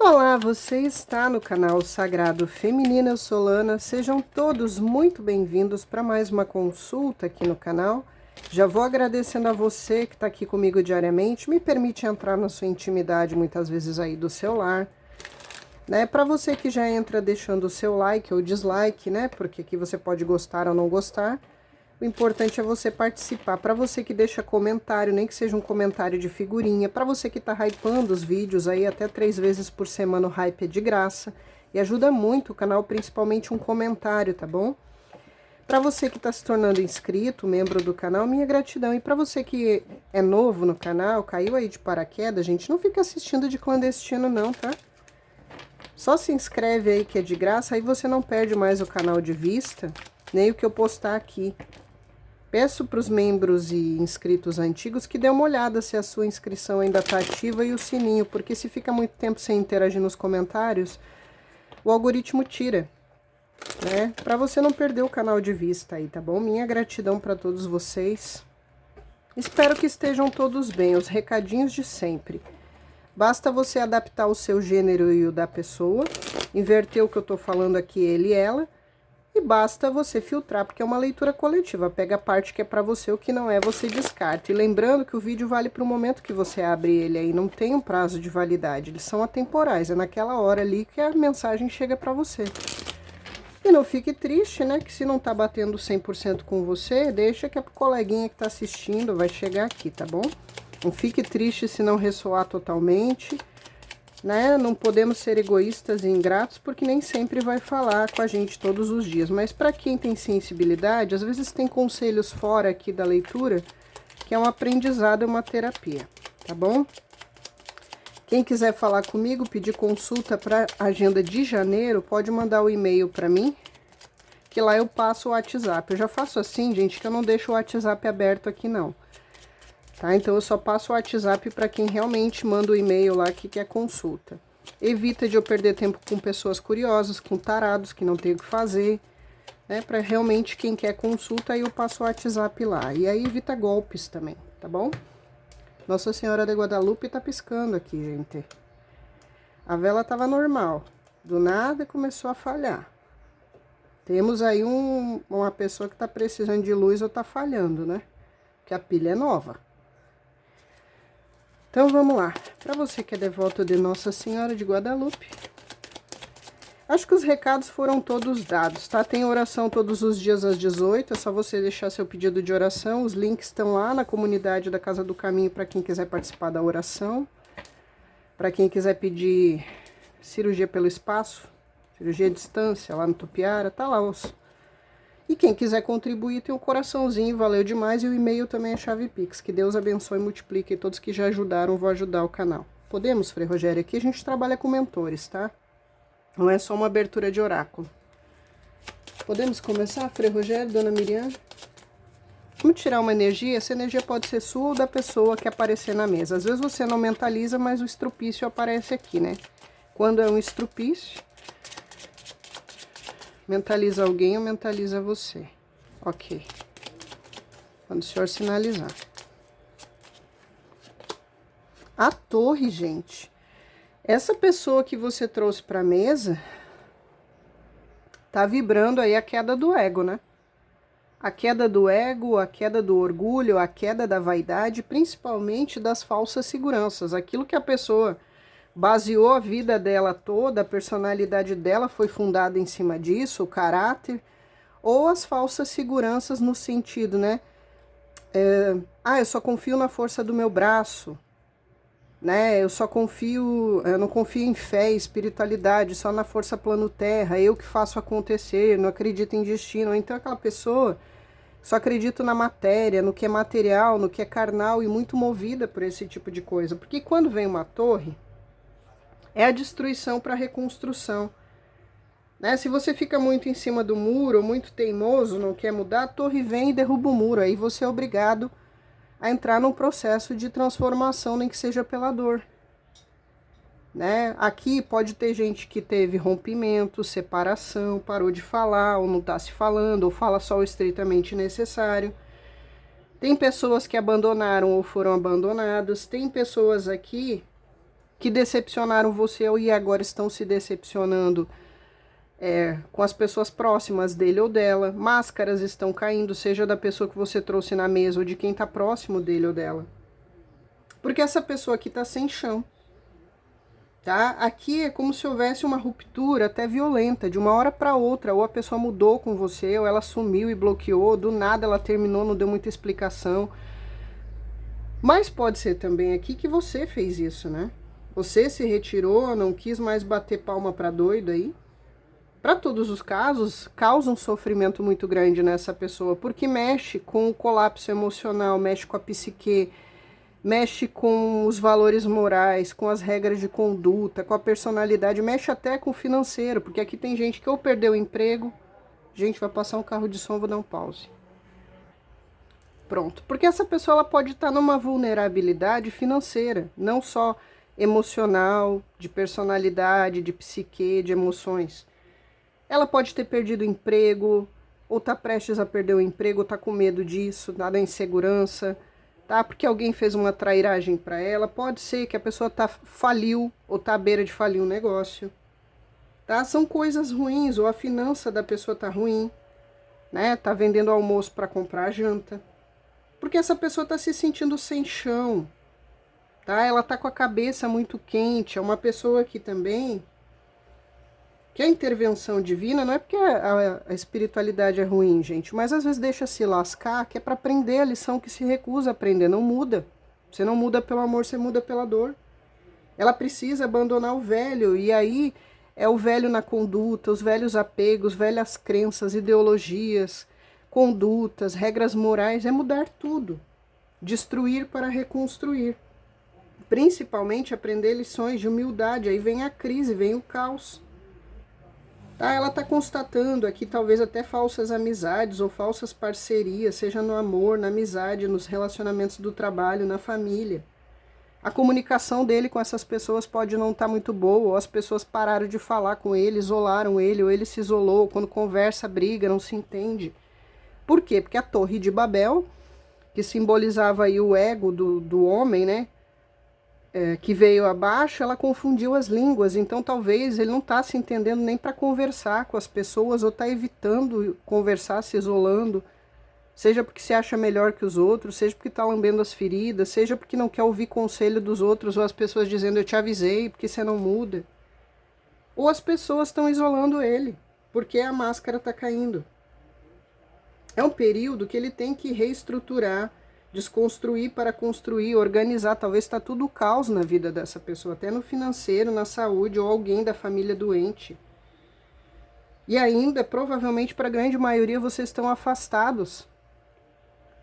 Olá, você está no canal Sagrado Feminino, eu sou Lana. Sejam todos muito bem-vindos para mais uma consulta aqui no canal. Já vou agradecendo a você que está aqui comigo diariamente, me permite entrar na sua intimidade muitas vezes aí do seu lar, né? Para você que já entra deixando o seu like ou dislike, né? Porque aqui você pode gostar ou não gostar. O importante é você participar. Para você que deixa comentário, nem que seja um comentário de figurinha. Para você que tá hypando os vídeos aí, até 3 vezes por semana o hype é de graça. E ajuda muito o canal, principalmente um comentário, tá bom? Para você que está se tornando inscrito, membro do canal, minha gratidão. E para você que é novo no canal, caiu aí de paraquedas, gente, não fica assistindo de clandestino não, tá? Só se inscreve aí que é de graça, aí você não perde mais o canal de vista, nem o que eu postar aqui. Peço para os membros e inscritos antigos que dê uma olhada se a sua inscrição ainda está ativa e o sininho, porque se fica muito tempo sem interagir nos comentários, o algoritmo tira, né? Para você não perder o canal de vista aí, tá bom? Minha gratidão para todos vocês. Espero que estejam todos bem, os recadinhos de sempre. Basta você adaptar o seu gênero e o da pessoa, inverter o que eu tô falando aqui, ele e ela. E basta você filtrar, porque é uma leitura coletiva. Pega a parte que é para você, o que não é, você descarta. E lembrando que o vídeo vale para o momento que você abre ele aí, não tem um prazo de validade. Eles são atemporais, é naquela hora ali que a mensagem chega para você. E não fique triste, né, que se não tá batendo 100% com você, deixa que a coleguinha que tá assistindo vai chegar aqui, tá bom? Não fique triste se não ressoar totalmente, né? Não podemos ser egoístas e ingratos porque nem sempre vai falar com a gente todos os dias. Mas para quem tem sensibilidade, às vezes tem conselhos fora aqui da leitura, que é um aprendizado, é uma terapia, tá bom? Quem quiser falar comigo, pedir consulta para agenda de janeiro, pode mandar o e-mail para mim, que lá eu passo o WhatsApp. Eu já faço assim, gente, que eu não deixo o WhatsApp aberto aqui não. Tá? Então, eu só passo o WhatsApp para quem realmente manda o e-mail lá que quer consulta. Evita de eu perder tempo com pessoas curiosas, com tarados que não tem o que fazer, né? Para realmente quem quer consulta, aí eu passo o WhatsApp lá. E aí evita golpes também, tá bom? Nossa Senhora de Guadalupe tá piscando aqui, gente. A vela tava normal. Do nada começou a falhar. Temos aí uma pessoa que tá precisando de luz ou tá falhando, né? Que a pilha é nova. Então, vamos lá. Para você que é devoto de Nossa Senhora de Guadalupe, acho que os recados foram todos dados, tá? Tem oração todos os dias às 18, é só você deixar seu pedido de oração. Os links estão lá na comunidade da Casa do Caminho para quem quiser participar da oração. Para quem quiser pedir cirurgia pelo espaço, cirurgia à distância lá no Tupiara, tá lá os... E quem quiser contribuir tem um coraçãozinho, valeu demais. E o e-mail também é chave Pix. Que Deus abençoe e multiplique. E todos que já ajudaram vão ajudar o canal. Podemos, Frei Rogério? Aqui a gente trabalha com mentores, tá? Não é só uma abertura de oráculo. Podemos começar, Frei Rogério, Dona Miriam? Vamos tirar uma energia. Essa energia pode ser sua ou da pessoa que aparecer na mesa. Às vezes você não mentaliza, mas o estrupício aparece aqui, né? Quando é um estrupício... mentaliza alguém ou mentaliza você. Ok. Quando o senhor sinalizar. A torre, gente. Essa pessoa que você trouxe para a mesa tá vibrando aí a queda do ego, né? A queda do ego, a queda do orgulho, a queda da vaidade, principalmente das falsas seguranças. Aquilo que a pessoa baseou a vida dela toda, a personalidade dela foi fundada em cima disso, o caráter, ou as falsas seguranças no sentido, né? Eu só confio na força do meu braço, né? Eu não confio em fé, espiritualidade, só na força plano terra, eu que faço acontecer, não acredito em destino. Então aquela pessoa só acredita na matéria, no que é material, no que é carnal e muito movida por esse tipo de coisa. Porque quando vem uma torre, é a destruição para a reconstrução, né? Se você fica muito em cima do muro, muito teimoso, não quer mudar, a torre vem e derruba o muro. Aí você é obrigado a entrar num processo de transformação, nem que seja pela dor, né? Aqui pode ter gente que teve rompimento, separação, parou de falar, ou não tá se falando, ou fala só o estritamente necessário. Tem pessoas que abandonaram ou foram abandonadas. Tem pessoas aqui que decepcionaram você e agora estão se decepcionando com as pessoas próximas dele ou dela. Máscaras estão caindo, seja da pessoa que você trouxe na mesa ou de quem está próximo dele ou dela. Porque essa pessoa aqui está sem chão. Tá? Aqui é como se houvesse uma ruptura até violenta, de uma hora para outra, ou a pessoa mudou com você, ou ela sumiu e bloqueou, do nada ela terminou, não deu muita explicação. Mas pode ser também aqui que você fez isso, né? Você se retirou, não quis mais bater palma para doido aí. Para todos os casos, causa um sofrimento muito grande nessa pessoa, porque mexe com o colapso emocional, mexe com a psique, mexe com os valores morais, com as regras de conduta, com a personalidade, mexe até com o financeiro, porque aqui tem gente que ou perdeu o emprego. Gente, vai passar um carro de som, vou dar um pause. Pronto, porque essa pessoa ela pode estar numa vulnerabilidade financeira, não só emocional, de personalidade, de psique, de emoções. Ela pode ter perdido o emprego, ou tá prestes a perder o emprego, ou tá com medo disso, da insegurança, tá? Porque alguém fez uma trairagem para ela. Pode ser que a pessoa faliu, ou tá à beira de falir um negócio, tá? São coisas ruins, ou a finança da pessoa tá ruim, né? Tá vendendo almoço para comprar janta. Porque essa pessoa tá se sentindo sem chão, tá? Ela tá com a cabeça muito quente. É uma pessoa que também que a intervenção divina não é porque a espiritualidade é ruim, gente, mas às vezes deixa se lascar, que é para aprender a lição que se recusa a aprender, não muda. Você não muda pelo amor, você muda pela dor. Ela precisa abandonar o velho, e aí é o velho na conduta, os velhos apegos, velhas crenças, ideologias, condutas, regras morais, é mudar tudo. Destruir para reconstruir. Principalmente aprender lições de humildade, aí vem a crise, vem o caos. Tá, ela está constatando aqui talvez até falsas amizades ou falsas parcerias, seja no amor, na amizade, nos relacionamentos do trabalho, na família. A comunicação dele com essas pessoas pode não estar muito boa, ou as pessoas pararam de falar com ele, isolaram ele, ou ele se isolou, quando conversa, briga, não se entende. Por quê? Porque a Torre de Babel, que simbolizava aí o ego do homem, né? Que veio abaixo, ela confundiu as línguas, então talvez ele não está se entendendo nem para conversar com as pessoas, ou está evitando conversar, se isolando, seja porque se acha melhor que os outros, seja porque está lambendo as feridas, seja porque não quer ouvir conselho dos outros, ou as pessoas dizendo eu te avisei, porque você não muda. Ou as pessoas estão isolando ele, porque a máscara está caindo. É um período que ele tem que reestruturar, desconstruir para construir, organizar. Talvez está tudo caos na vida dessa pessoa, até no financeiro, na saúde, ou alguém da família doente. E ainda, provavelmente, para a grande maioria, vocês estão afastados,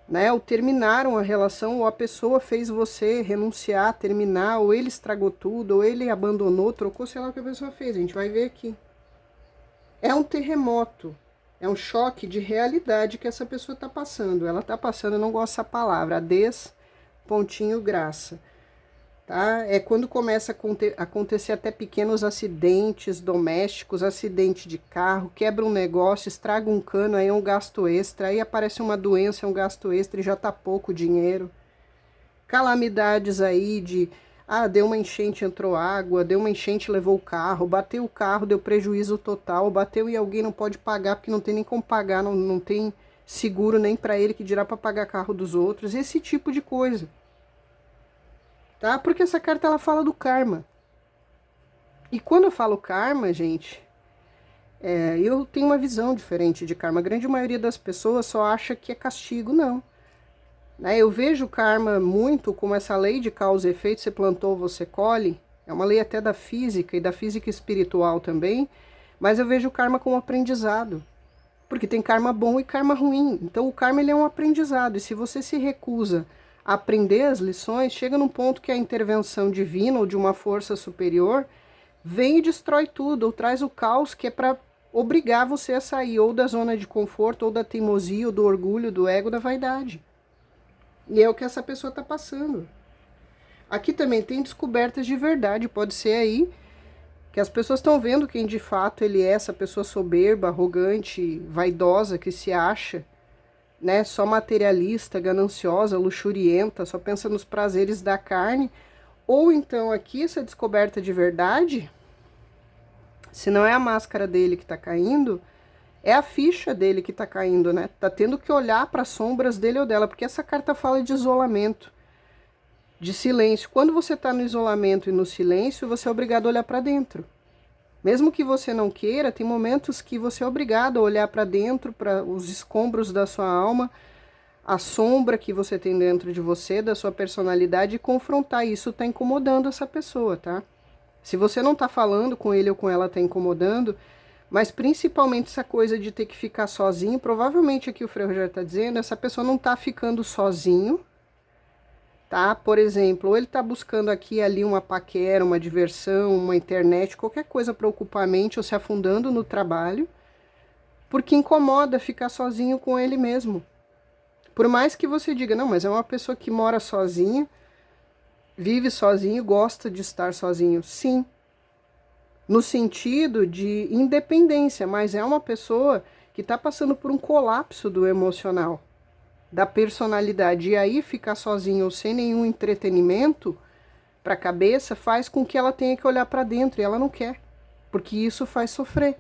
né? Ou terminaram a relação, ou a pessoa fez você renunciar, terminar, ou ele estragou tudo, ou ele abandonou, trocou, sei lá o que a pessoa fez. A gente vai ver aqui. É um terremoto. É um choque de realidade que essa pessoa está passando. Ela está passando, eu não gosto dessa palavra, graça. Tá? É quando começa a acontecer até pequenos acidentes domésticos, acidente de carro, quebra um negócio, estraga um cano, aí é um gasto extra, aí aparece uma doença, é um gasto extra e já está pouco dinheiro. Calamidades aí de... deu uma enchente, entrou água, deu uma enchente, levou o carro, bateu o carro, deu prejuízo total, bateu e alguém não pode pagar porque não tem nem como pagar, não tem seguro nem para ele, que dirá para pagar carro dos outros, esse tipo de coisa. Tá? Porque essa carta ela fala do karma. E quando eu falo karma, gente, eu tenho uma visão diferente de karma. A grande maioria das pessoas só acha que é castigo, não. Eu vejo o karma muito como essa lei de causa e efeito, você plantou, você colhe. É uma lei até da física e da física espiritual também, mas eu vejo o karma como aprendizado. Porque tem karma bom e karma ruim. Então o karma ele é um aprendizado, e se você se recusa a aprender as lições, chega num ponto que a intervenção divina ou de uma força superior vem e destrói tudo, ou traz o caos que é para obrigar você a sair ou da zona de conforto, ou da teimosia, ou do orgulho, do ego, da vaidade. E é o que essa pessoa está passando. Aqui também tem descobertas de verdade. Pode ser aí que as pessoas estão vendo quem de fato ele é, essa pessoa soberba, arrogante, vaidosa, que se acha, né, só materialista, gananciosa, luxurienta, só pensa nos prazeres da carne, Ou então aqui, essa descoberta de verdade, se não é a máscara dele que tá caindo, é a ficha dele que tá caindo, né? Tá tendo que olhar para as sombras dele ou dela, porque essa carta fala de isolamento, de silêncio. Quando você tá no isolamento e no silêncio, você é obrigado a olhar para dentro. Mesmo que você não queira, tem momentos que você é obrigado a olhar para dentro, para os escombros da sua alma, a sombra que você tem dentro de você, da sua personalidade, e confrontar. Isso tá incomodando essa pessoa, tá? Se você não tá falando com ele ou com ela, tá incomodando, mas principalmente essa coisa de ter que ficar sozinho, provavelmente aqui o Frei Rogério tá dizendo, essa pessoa não tá ficando sozinho, tá? Por exemplo, ou ele tá buscando aqui e ali uma paquera, uma diversão, uma internet, qualquer coisa para ocupar a mente ou se afundando no trabalho, porque incomoda ficar sozinho com ele mesmo. Por mais que você diga, não, mas é uma pessoa que mora sozinha, vive sozinho, gosta de estar sozinho. Sim, no sentido de independência, mas é uma pessoa que está passando por um colapso do emocional, da personalidade. E aí ficar sozinho ou sem nenhum entretenimento para a cabeça faz com que ela tenha que olhar para dentro e ela não quer, porque isso faz sofrer.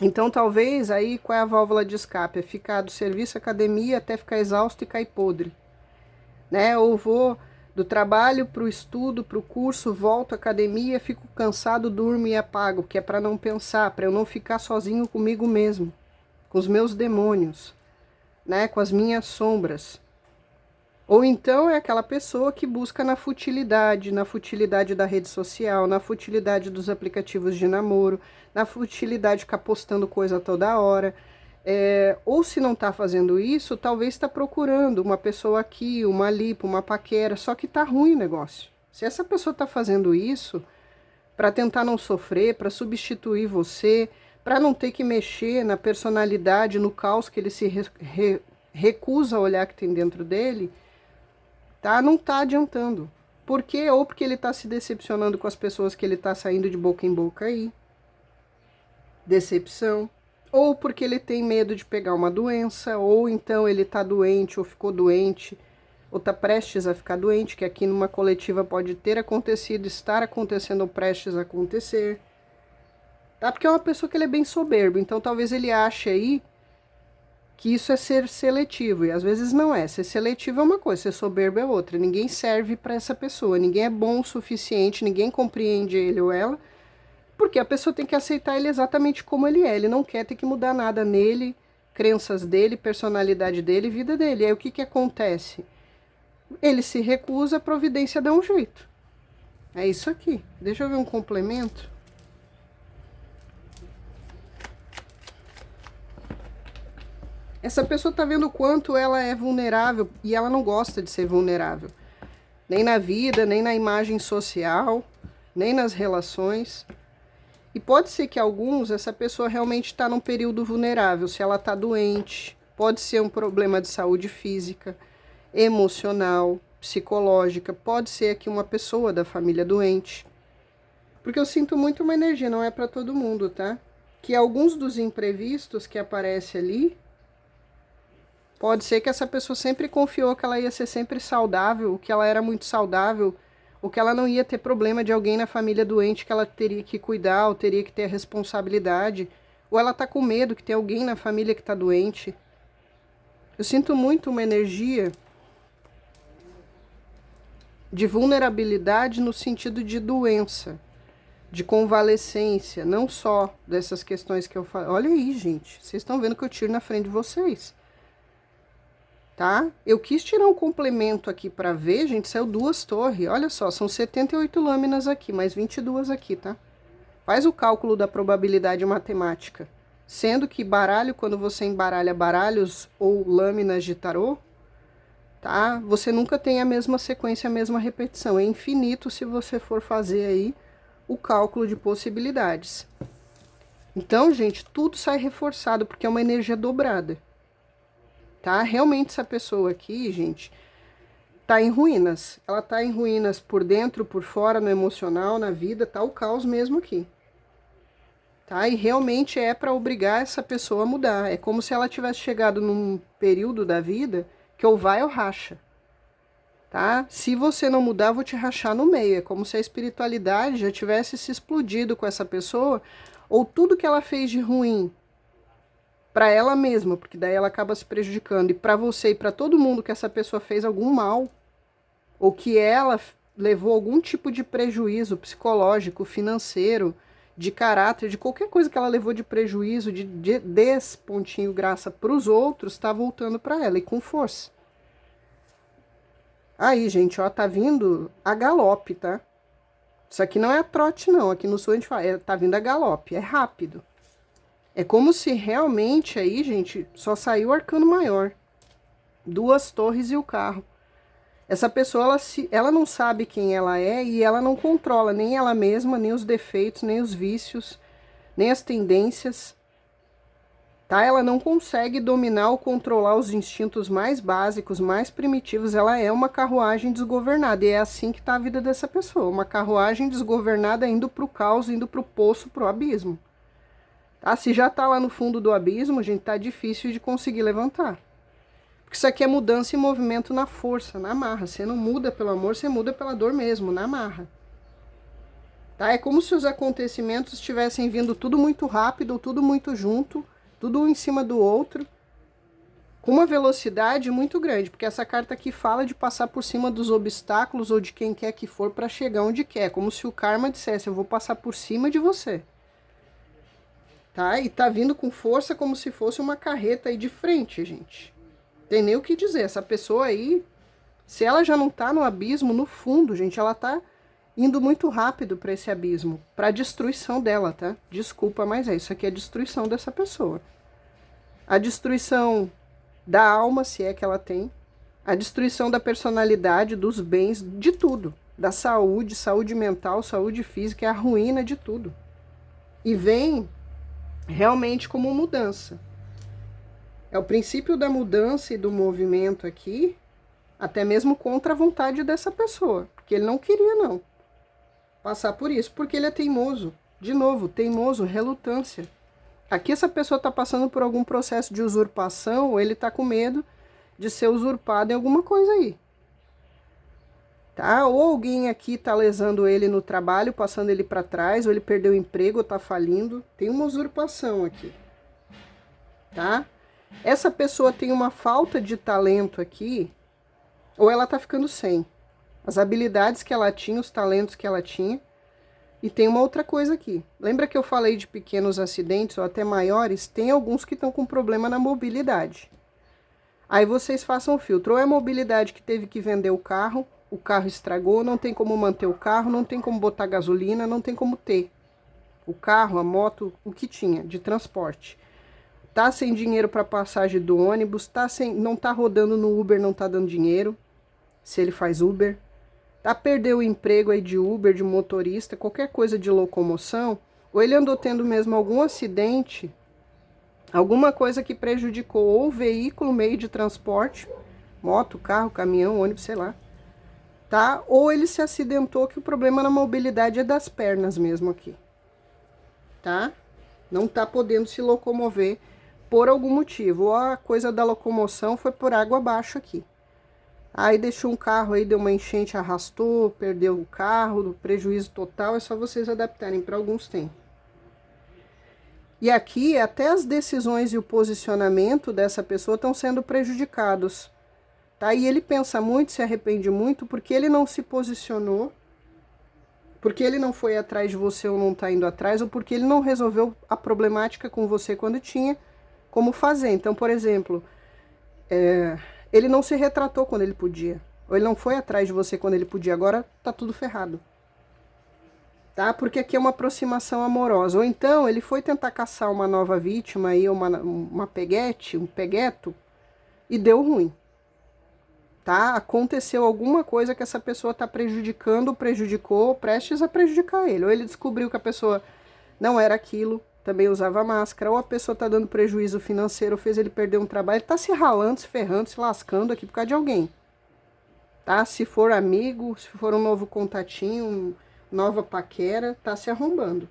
Então talvez aí qual é a válvula de escape? É ficar do serviço, academia, até ficar exausto e cair podre, né? Ou vou do trabalho para o estudo, para o curso, volto à academia, fico cansado, durmo e apago, que é para não pensar, para eu não ficar sozinho comigo mesmo, com os meus demônios, né? Com as minhas sombras. Ou então é aquela pessoa que busca na futilidade da rede social, na futilidade dos aplicativos de namoro, na futilidade de ficar postando coisa toda hora. Ou se não está fazendo isso, talvez está procurando uma pessoa aqui, uma ali, uma paquera, só que está ruim o negócio. Se essa pessoa está fazendo isso para tentar não sofrer, para substituir você, para não ter que mexer na personalidade, no caos que ele se recusa a olhar que tem dentro dele, tá? Não tá adiantando. Por quê? Ou porque ele tá se decepcionando com as pessoas que ele tá saindo de boca em boca aí. Decepção. Ou porque ele tem medo de pegar uma doença, ou então ele tá doente, ou ficou doente, ou tá prestes a ficar doente, que aqui numa coletiva pode ter acontecido, estar acontecendo ou prestes a acontecer. Tá? Porque é uma pessoa que ele é bem soberbo, então talvez ele ache aí que isso é ser seletivo, e às vezes não é. Ser seletivo é uma coisa, ser soberbo é outra. Ninguém serve para essa pessoa, ninguém é bom o suficiente, ninguém compreende ele ou ela, porque a pessoa tem que aceitar ele exatamente como ele é. Ele não quer ter que mudar nada nele, crenças dele, personalidade dele, vida dele. Aí o que que acontece? Ele se recusa, a providência dá um jeito. É isso aqui. Deixa eu ver um complemento. Essa pessoa tá vendo o quanto ela é vulnerável e ela não gosta de ser vulnerável. Nem na vida, nem na imagem social, nem nas relações. E pode ser que alguns, essa pessoa realmente está num período vulnerável, se ela está doente, pode ser um problema de saúde física, emocional, psicológica, pode ser aqui uma pessoa da família doente. Porque eu sinto muito uma energia, não é para todo mundo, tá? Que alguns dos imprevistos que aparecem ali, pode ser que essa pessoa sempre confiou que ela ia ser sempre saudável, que ela era muito saudável, ou que ela não ia ter problema de alguém na família doente que ela teria que cuidar, ou teria que ter a responsabilidade, ou ela tá com medo que tem alguém na família que tá doente. Eu sinto muito uma energia de vulnerabilidade no sentido de doença, de convalescência, não só dessas questões que eu falo. Olha aí, gente, vocês estão vendo que eu tiro na frente de vocês. Tá? Eu quis tirar um complemento aqui para ver, gente, saiu 2 torres. Olha só, são 78 lâminas aqui, mais 22 aqui, tá? Faz o cálculo da probabilidade matemática. Sendo que baralho, quando você embaralha baralhos ou lâminas de tarô, tá? Você nunca tem a mesma sequência, a mesma repetição. É infinito se você for fazer aí o cálculo de possibilidades. Então, gente, tudo sai reforçado, porque é uma energia dobrada. Tá? Realmente essa pessoa aqui, gente, tá em ruínas. Ela tá em ruínas por dentro, por fora, no emocional, na vida, tá o caos mesmo aqui. Tá? E realmente é para obrigar essa pessoa a mudar. É como se ela tivesse chegado num período da vida que ou vai ou racha. tá? Se você não mudar, eu vou te rachar no meio. É como se a espiritualidade já tivesse se explodido com essa pessoa, ou tudo que ela fez de ruim para ela mesma, porque daí ela acaba se prejudicando, e para você e para todo mundo que essa pessoa fez algum mal, ou que ela levou algum tipo de prejuízo psicológico, financeiro, de caráter, de qualquer coisa que ela levou de prejuízo, de despontinho graça para os outros, tá voltando para ela e com força. Aí, gente, ó, tá vindo a galope, tá? Isso aqui não é a trote, não. Aqui no sul a gente fala, tá vindo a galope, é rápido. É como se realmente aí, gente, só saiu o arcano maior. 2 torres e o carro. Essa pessoa, ela não sabe quem ela é e ela não controla nem ela mesma, nem os defeitos, nem os vícios, nem as tendências. Tá? Ela não consegue dominar ou controlar os instintos mais básicos, mais primitivos. Ela é uma carruagem desgovernada. E é assim que tá a vida dessa pessoa. Uma carruagem desgovernada indo pro caos, indo pro poço, pro abismo. Tá? Se já tá lá no fundo do abismo, gente, tá difícil de conseguir levantar. Porque isso aqui é mudança e movimento na força, na marra. Você não muda pelo amor, você muda pela dor mesmo, na marra. Tá? É como se os acontecimentos estivessem vindo tudo muito rápido, tudo muito junto, tudo um em cima do outro, com uma velocidade muito grande, porque essa carta aqui fala de passar por cima dos obstáculos ou de quem quer que for para chegar onde quer, como se o karma dissesse, eu vou passar por cima de você. Tá? E tá vindo com força como se fosse uma carreta aí de frente, gente. Tem nem o que dizer, essa pessoa aí, se ela já não tá no abismo, no fundo, gente, ela tá indo muito rápido para esse abismo, para destruição dela, tá? Desculpa, mas é isso aqui, é a destruição dessa pessoa. A destruição da alma, se é que ela tem, a destruição da personalidade, dos bens, de tudo, da saúde, saúde mental, saúde física, é a ruína de tudo. E vem realmente como mudança. É o princípio da mudança e do movimento aqui, até mesmo contra a vontade dessa pessoa, porque ele não queria não passar por isso, porque ele é teimoso. De novo, teimoso, relutância. Aqui essa pessoa está passando por algum processo de usurpação, ou ele está com medo de ser usurpado em alguma coisa aí. Tá? Ou alguém aqui está lesando ele no trabalho, passando ele para trás, ou ele perdeu o emprego, ou está falindo. Tem uma usurpação aqui. Tá? Essa pessoa tem uma falta de talento aqui, ou ela está ficando sem. As habilidades que ela tinha, os talentos que ela tinha. E tem uma outra coisa aqui. Lembra que eu falei de pequenos acidentes ou até maiores? Tem alguns que estão com problema na mobilidade. Aí vocês façam o filtro. Ou é a mobilidade que teve que vender o carro estragou, não tem como manter o carro, não tem como botar gasolina, não tem como ter o carro, a moto, o que tinha de transporte. Tá sem dinheiro para passagem do ônibus, não tá rodando no Uber, não tá dando dinheiro, se ele faz Uber. Tá, perdeu o emprego aí de Uber, de motorista, qualquer coisa de locomoção, ou ele andou tendo mesmo algum acidente, alguma coisa que prejudicou ou o veículo, meio de transporte, moto, carro, caminhão, ônibus, sei lá, tá? Ou ele se acidentou, que o problema na mobilidade é das pernas mesmo aqui, tá? Não tá podendo se locomover por algum motivo, ou a coisa da locomoção foi por água abaixo aqui. Aí deixou um carro aí, deu uma enchente, arrastou, perdeu o carro, prejuízo total, é só vocês adaptarem, para alguns tem. E aqui, até as decisões e o posicionamento dessa pessoa estão sendo prejudicados. Tá? E ele pensa muito, se arrepende muito, porque ele não se posicionou, porque ele não foi atrás de você ou não está indo atrás, ou porque ele não resolveu a problemática com você quando tinha como fazer. Então, por exemplo, ele não se retratou quando ele podia. Ou ele não foi atrás de você quando ele podia. Agora tá tudo ferrado. Tá? Porque aqui é uma aproximação amorosa. Ou então ele foi tentar caçar uma nova vítima aí, uma peguete, um pegueto, e deu ruim. Tá? Aconteceu alguma coisa que essa pessoa tá prejudicando, prejudicou, prestes a prejudicar ele. Ou ele descobriu que a pessoa não era aquilo, também usava máscara, ou a pessoa tá dando prejuízo financeiro, fez ele perder um trabalho, ele tá se ralando, se ferrando, se lascando aqui por causa de alguém. Tá? Se for amigo, se for um novo contatinho, nova paquera, tá se arrombando.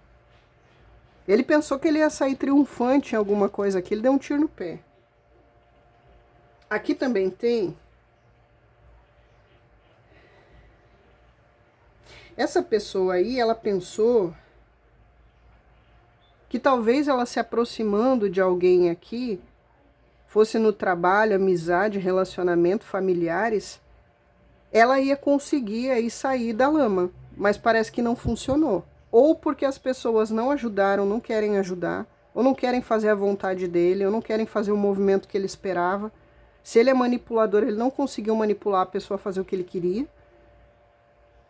Ele pensou que ele ia sair triunfante em alguma coisa aqui, ele deu um tiro no pé. Aqui também tem Essa pessoa aí, ela pensou que talvez ela se aproximando de alguém aqui, fosse no trabalho, amizade, relacionamento, familiares, ela ia conseguir aí sair da lama, mas parece que não funcionou. Ou porque as pessoas não ajudaram, não querem ajudar, ou não querem fazer a vontade dele, ou não querem fazer o movimento que ele esperava. Se ele é manipulador, ele não conseguiu manipular a pessoa a fazer o que ele queria.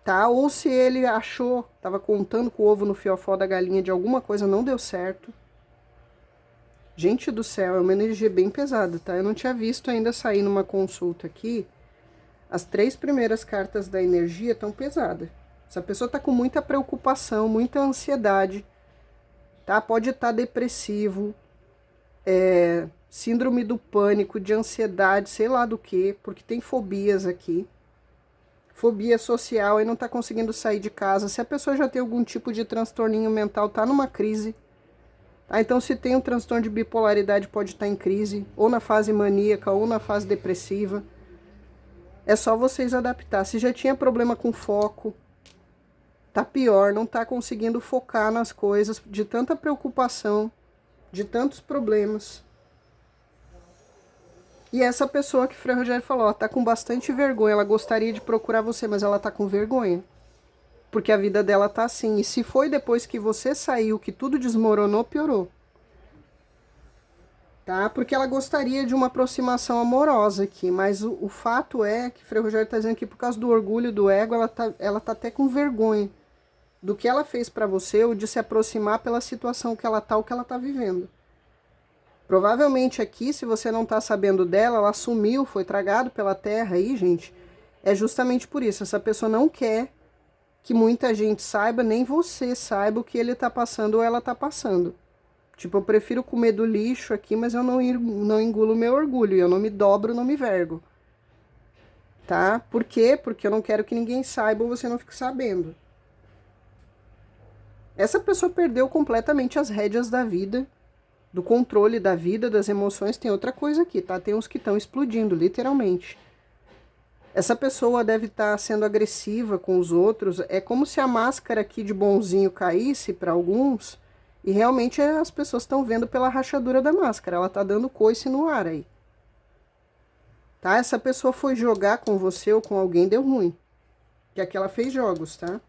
Tá? Ou se ele achou, estava contando com o ovo no fiofó da galinha de alguma coisa, não deu certo. Gente do céu, é uma energia bem pesada, tá? Eu não tinha visto ainda sair numa consulta aqui. As 3 primeiras cartas da energia estão pesadas. Essa pessoa está com muita preocupação, muita ansiedade, tá? Pode estar depressivo, síndrome do pânico, de ansiedade, sei lá do que, porque tem fobias aqui. Fobia social e não está conseguindo sair de casa. Se a pessoa já tem algum tipo de transtorninho mental, está numa crise. Tá? Então, se tem um transtorno de bipolaridade, pode estar em crise, ou na fase maníaca, ou na fase depressiva. É só vocês adaptar. Se já tinha problema com foco, tá pior, não tá conseguindo focar nas coisas, de tanta preocupação, de tantos problemas. E essa pessoa que o Frei Rogério falou, ela tá com bastante vergonha, ela gostaria de procurar você, mas ela tá com vergonha. Porque a vida dela tá assim. E se foi depois que você saiu, que tudo desmoronou, piorou. Tá? Porque ela gostaria de uma aproximação amorosa aqui, mas o fato é que o Frei Rogério tá dizendo que por causa do orgulho, do ego, ela tá até com vergonha do que ela fez para você ou de se aproximar pela situação que ela tá ou que ela tá vivendo. Provavelmente aqui, se você não tá sabendo dela, ela sumiu, foi tragado pela terra aí, gente. É justamente por isso. Essa pessoa não quer que muita gente saiba, nem você saiba o que ele tá passando ou ela tá passando. Tipo, eu prefiro comer do lixo aqui, mas eu não engulo o meu orgulho. Eu não me dobro, não me vergo. Tá? Por quê? Porque eu não quero que ninguém saiba ou você não fique sabendo. Essa pessoa perdeu completamente as rédeas da vida, do controle da vida, das emoções. Tem outra coisa aqui, tá? Tem uns que estão explodindo, literalmente. Essa pessoa deve estar sendo agressiva com os outros. É como se a máscara aqui de bonzinho caísse para alguns. E realmente as pessoas estão vendo pela rachadura da máscara. Ela tá dando coice no ar aí. Tá? Essa pessoa foi jogar com você ou com alguém, deu ruim. Que aqui ela fez jogos, tá?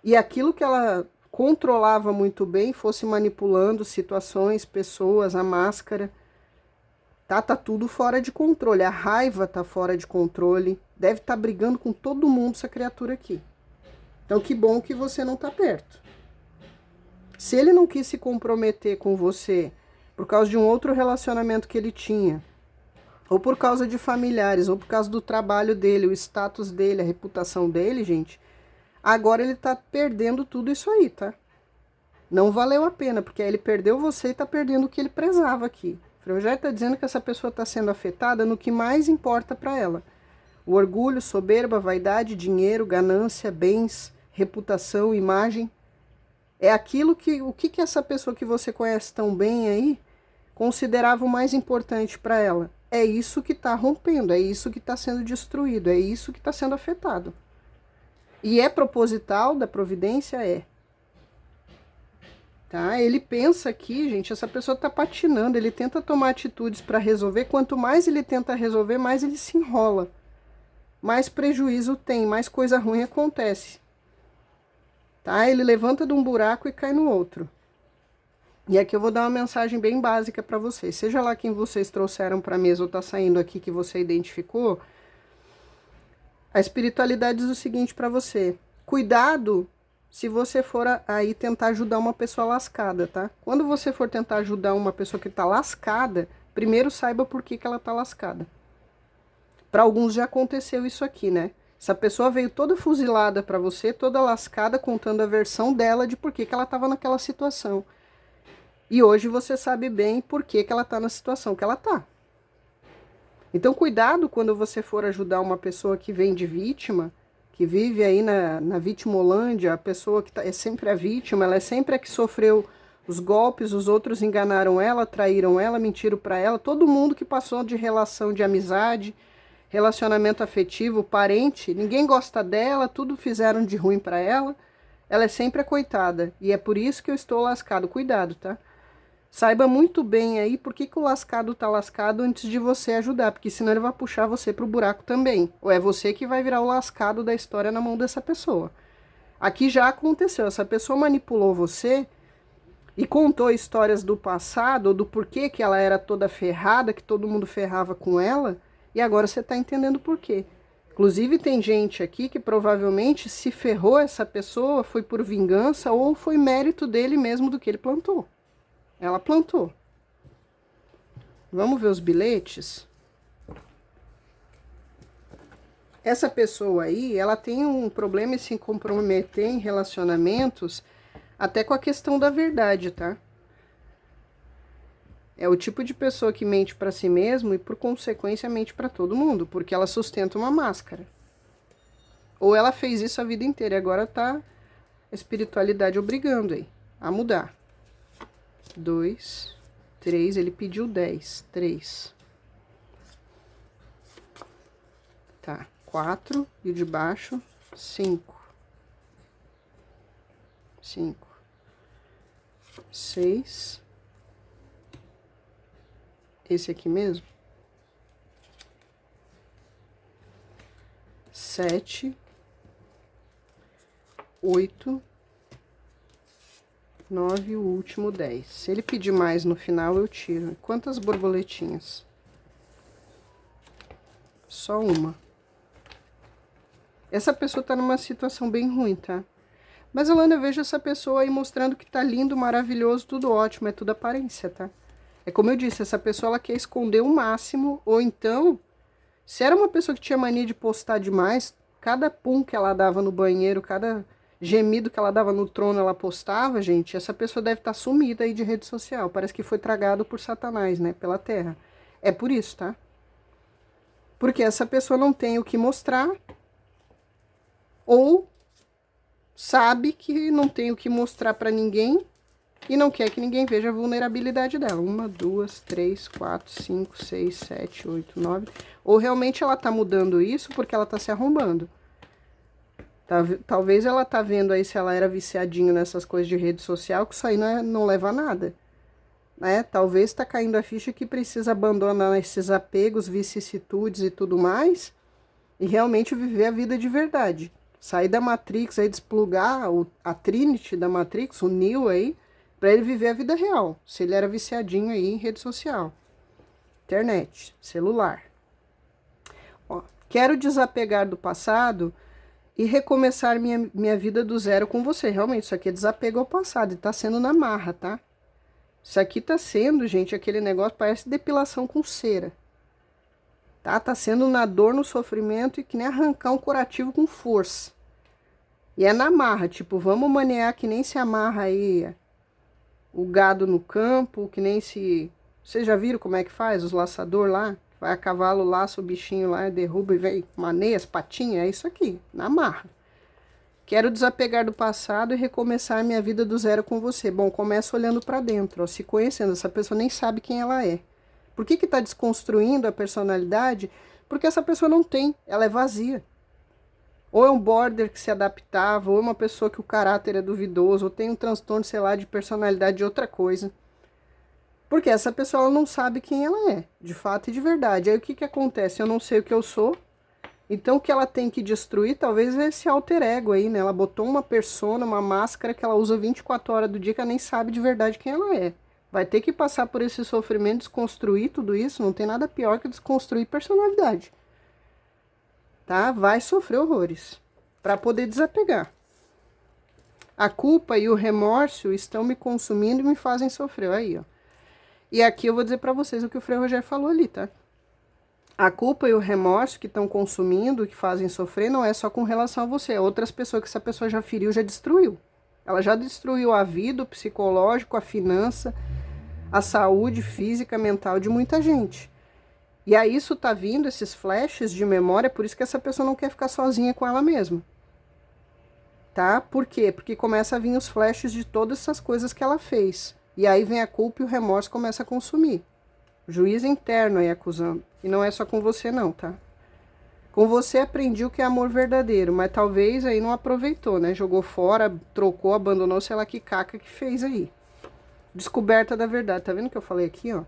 E aquilo que ela controlava muito bem, fosse manipulando situações, pessoas, a máscara. Tá tudo fora de controle. A raiva tá fora de controle. Deve estar brigando com todo mundo essa criatura aqui. Então que bom que você não tá perto. Se ele não quis se comprometer com você por causa de um outro relacionamento que ele tinha, ou por causa de familiares, ou por causa do trabalho dele, o status dele, a reputação dele, gente, agora ele tá perdendo tudo isso aí, tá? Não valeu a pena, porque aí ele perdeu você e tá perdendo o que ele prezava aqui. O Frei Rogério tá dizendo que essa pessoa tá sendo afetada no que mais importa para ela. O orgulho, soberba, vaidade, dinheiro, ganância, bens, reputação, imagem. É aquilo que, o que essa pessoa que você conhece tão bem aí, considerava o mais importante para ela. É isso que está rompendo, é isso que está sendo destruído, é isso que está sendo afetado. E é proposital da providência? É. Tá? Ele pensa aqui, gente, essa pessoa está patinando, ele tenta tomar atitudes para resolver, quanto mais ele tenta resolver, mais ele se enrola. Mais prejuízo tem, mais coisa ruim acontece. Tá? Ele levanta de um buraco e cai no outro. E aqui eu vou dar uma mensagem bem básica para vocês. Seja lá quem vocês trouxeram para a mesa ou tá saindo aqui que você identificou, a espiritualidade diz o seguinte para você: cuidado se você for aí tentar ajudar uma pessoa lascada, tá? Quando você for tentar ajudar uma pessoa que tá lascada, primeiro saiba por que ela tá lascada. Para alguns já aconteceu isso aqui, né? Essa pessoa veio toda fuzilada para você, toda lascada, contando a versão dela de por que ela estava naquela situação. E hoje você sabe bem por que ela está na situação que ela está. Então cuidado quando você for ajudar uma pessoa que vem de vítima, que vive aí na vitimolândia, a pessoa que é sempre a vítima, ela é sempre a que sofreu os golpes, os outros enganaram ela, traíram ela, mentiram para ela, todo mundo que passou de relação de amizade, relacionamento afetivo, parente, ninguém gosta dela, tudo fizeram de ruim para ela. Ela é sempre a coitada. E é por isso que eu estou lascado. Cuidado, tá? Saiba muito bem aí por que o lascado tá lascado antes de você ajudar, porque senão ele vai puxar você pro buraco também. Ou é você que vai virar o lascado da história na mão dessa pessoa. Aqui já aconteceu, essa pessoa manipulou você e contou histórias do passado, ou do porquê que ela era toda ferrada, que todo mundo ferrava com ela, e agora você tá entendendo por quê. Inclusive tem gente aqui que provavelmente se ferrou essa pessoa, foi por vingança ou foi mérito dele mesmo do que ele plantou. Ela plantou. Vamos ver os bilhetes? Essa pessoa aí, ela tem um problema em se comprometer em relacionamentos, até com a questão da verdade, tá? É o tipo de pessoa que mente pra si mesmo e, por consequência, mente pra todo mundo, porque ela sustenta uma máscara. Ou ela fez isso a vida inteira e agora tá a espiritualidade obrigando aí a mudar. 2, 3, ele pediu 10, 3. Tá, 4 e o de baixo, 5. 5. 6. Esse aqui mesmo. 7. 8. 9 e o último 10. Se ele pedir mais no final, eu tiro. Quantas borboletinhas? Só uma. Essa pessoa tá numa situação bem ruim, tá? Mas, Alana, eu vejo essa pessoa aí mostrando que tá lindo, maravilhoso, tudo ótimo. É tudo aparência, tá? É como eu disse, essa pessoa ela quer esconder o máximo. Ou então, se era uma pessoa que tinha mania de postar demais, cada pum que ela dava no banheiro, cada gemido que ela dava no trono, ela postava, gente, essa pessoa deve estar sumida aí de rede social. Parece que foi tragado por Satanás, né? Pela terra. É por isso, tá? Porque essa pessoa não tem o que mostrar, ou sabe que não tem o que mostrar pra ninguém e não quer que ninguém veja a vulnerabilidade dela. 1, 2, 3, 4, 5, 6, 7, 8, 9. Ou realmente ela tá mudando isso porque ela tá se arrombando. Talvez ela tá vendo aí se ela era viciadinho nessas coisas de rede social, que isso aí não leva a nada. Né? Talvez tá caindo a ficha que precisa abandonar esses apegos, vicissitudes e tudo mais, e realmente viver a vida de verdade. Sair da Matrix aí, desplugar a Trinity da Matrix, o Neo aí, pra ele viver a vida real. Se ele era viciadinho aí em rede social. Internet, celular. Ó, quero desapegar do passado e recomeçar minha vida do zero com você. Realmente, isso aqui é desapego ao passado e tá sendo na marra, tá? Isso aqui tá sendo, gente, aquele negócio, parece depilação com cera. Tá sendo na dor, no sofrimento e que nem arrancar um curativo com força. E é na marra, tipo, vamos manear que nem se amarra aí o gado no campo, que nem se... Vocês já viram como é que faz? Os laçador lá? Vai a cavalo, laça o bichinho lá, derruba e vem, maneia as patinhas. É isso aqui, na marra. Quero desapegar do passado e recomeçar minha vida do zero com você. Bom, começa olhando pra dentro, ó, se conhecendo. Essa pessoa nem sabe quem ela é. Por que tá desconstruindo a personalidade? Porque essa pessoa não tem, ela é vazia. Ou é um border que se adaptava, ou é uma pessoa que o caráter é duvidoso, ou tem um transtorno, sei lá, de personalidade de outra coisa. Porque essa pessoa ela não sabe quem ela é, de fato e de verdade. Aí o que acontece? Eu não sei o que eu sou, então o que ela tem que destruir talvez é esse alter ego aí, né? Ela botou uma persona, uma máscara que ela usa 24 horas do dia que ela nem sabe de verdade quem ela é. Vai ter que passar por esse sofrimento, desconstruir tudo isso, não tem nada pior que desconstruir personalidade. Tá? Vai sofrer horrores para poder desapegar. A culpa e o remorso estão me consumindo e me fazem sofrer. Aí, ó. E aqui eu vou dizer para vocês o que o Frei Rogério falou ali, tá? A culpa e o remorso que estão consumindo, que fazem sofrer, não é só com relação a você. É outras pessoas que essa pessoa já feriu, já destruiu. Ela já destruiu a vida, o psicológico, a finança, a saúde física, mental de muita gente. E aí isso tá vindo, esses flashes de memória, por isso que essa pessoa não quer ficar sozinha com ela mesma. Tá? Por quê? Porque começa a vir os flashes de todas essas coisas que ela fez. E aí vem a culpa e o remorso começa a consumir. O juiz interno aí acusando. E não é só com você não, tá? Com você aprendi o que é amor verdadeiro, mas talvez aí não aproveitou, né? Jogou fora, trocou, abandonou, sei lá que caca que fez aí. Descoberta da verdade. Tá vendo o que eu falei aqui, ó?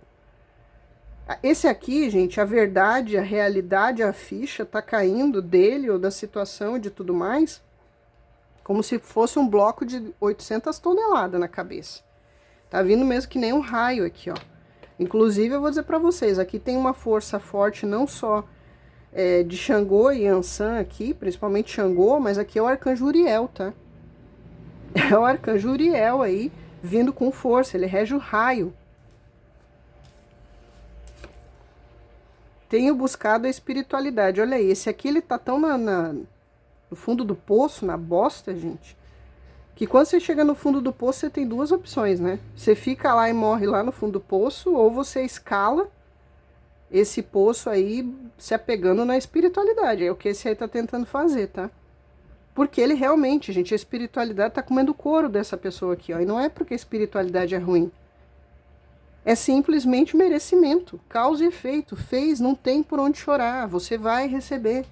Esse aqui, gente, a verdade, a realidade, a ficha tá caindo dele ou da situação e de tudo mais, como se fosse um bloco de 800 toneladas na cabeça. Tá vindo mesmo que nem um raio aqui, ó. Inclusive, eu vou dizer pra vocês, aqui tem uma força forte não só de Xangô e Ansan aqui, principalmente Xangô, mas aqui é o arcanjo Uriel, tá? É o arcanjo Uriel aí, vindo com força, ele rege o raio. Tenho buscado a espiritualidade. Olha aí, esse aqui ele tá tão no fundo do poço, na bosta, gente, que quando você chega no fundo do poço, você tem duas opções, né? Você fica lá e morre lá no fundo do poço, ou você escala esse poço aí se apegando na espiritualidade. É o que esse aí tá tentando fazer, tá? Porque ele realmente, gente, a espiritualidade tá comendo o couro dessa pessoa aqui, ó. E não é porque a espiritualidade é ruim. É simplesmente merecimento. Causa e efeito. Fez, não tem por onde chorar. Você vai receber.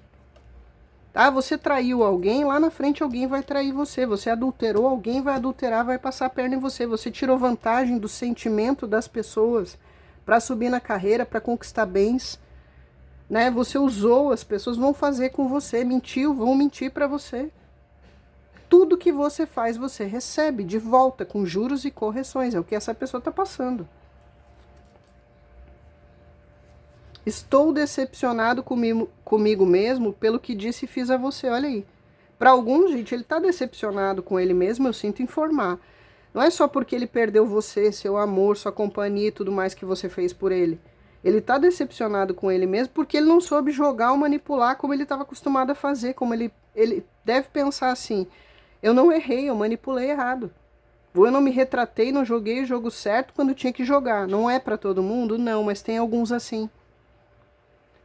Tá? Você traiu alguém, lá na frente alguém vai trair você. Você adulterou, alguém vai adulterar, vai passar a perna em você. Você tirou vantagem do sentimento das pessoas para subir na carreira, para conquistar bens, né? Você usou, as pessoas vão fazer com você, mentiu, vão mentir para você. Tudo que você faz, você recebe de volta com juros e correções. É o que essa pessoa está passando. Estou decepcionado comigo mesmo pelo que disse e fiz a você. Olha aí. Para alguns, gente, ele está decepcionado com ele mesmo, eu sinto informar. Não é só porque ele perdeu você, seu amor, sua companhia e tudo mais que você fez por ele. Ele está decepcionado com ele mesmo porque ele não soube jogar ou manipular como ele estava acostumado a fazer. Como ele deve pensar assim, eu não errei, eu manipulei errado. Eu não me retratei, não joguei o jogo certo quando tinha que jogar. Não é para todo mundo? Não, mas tem alguns assim.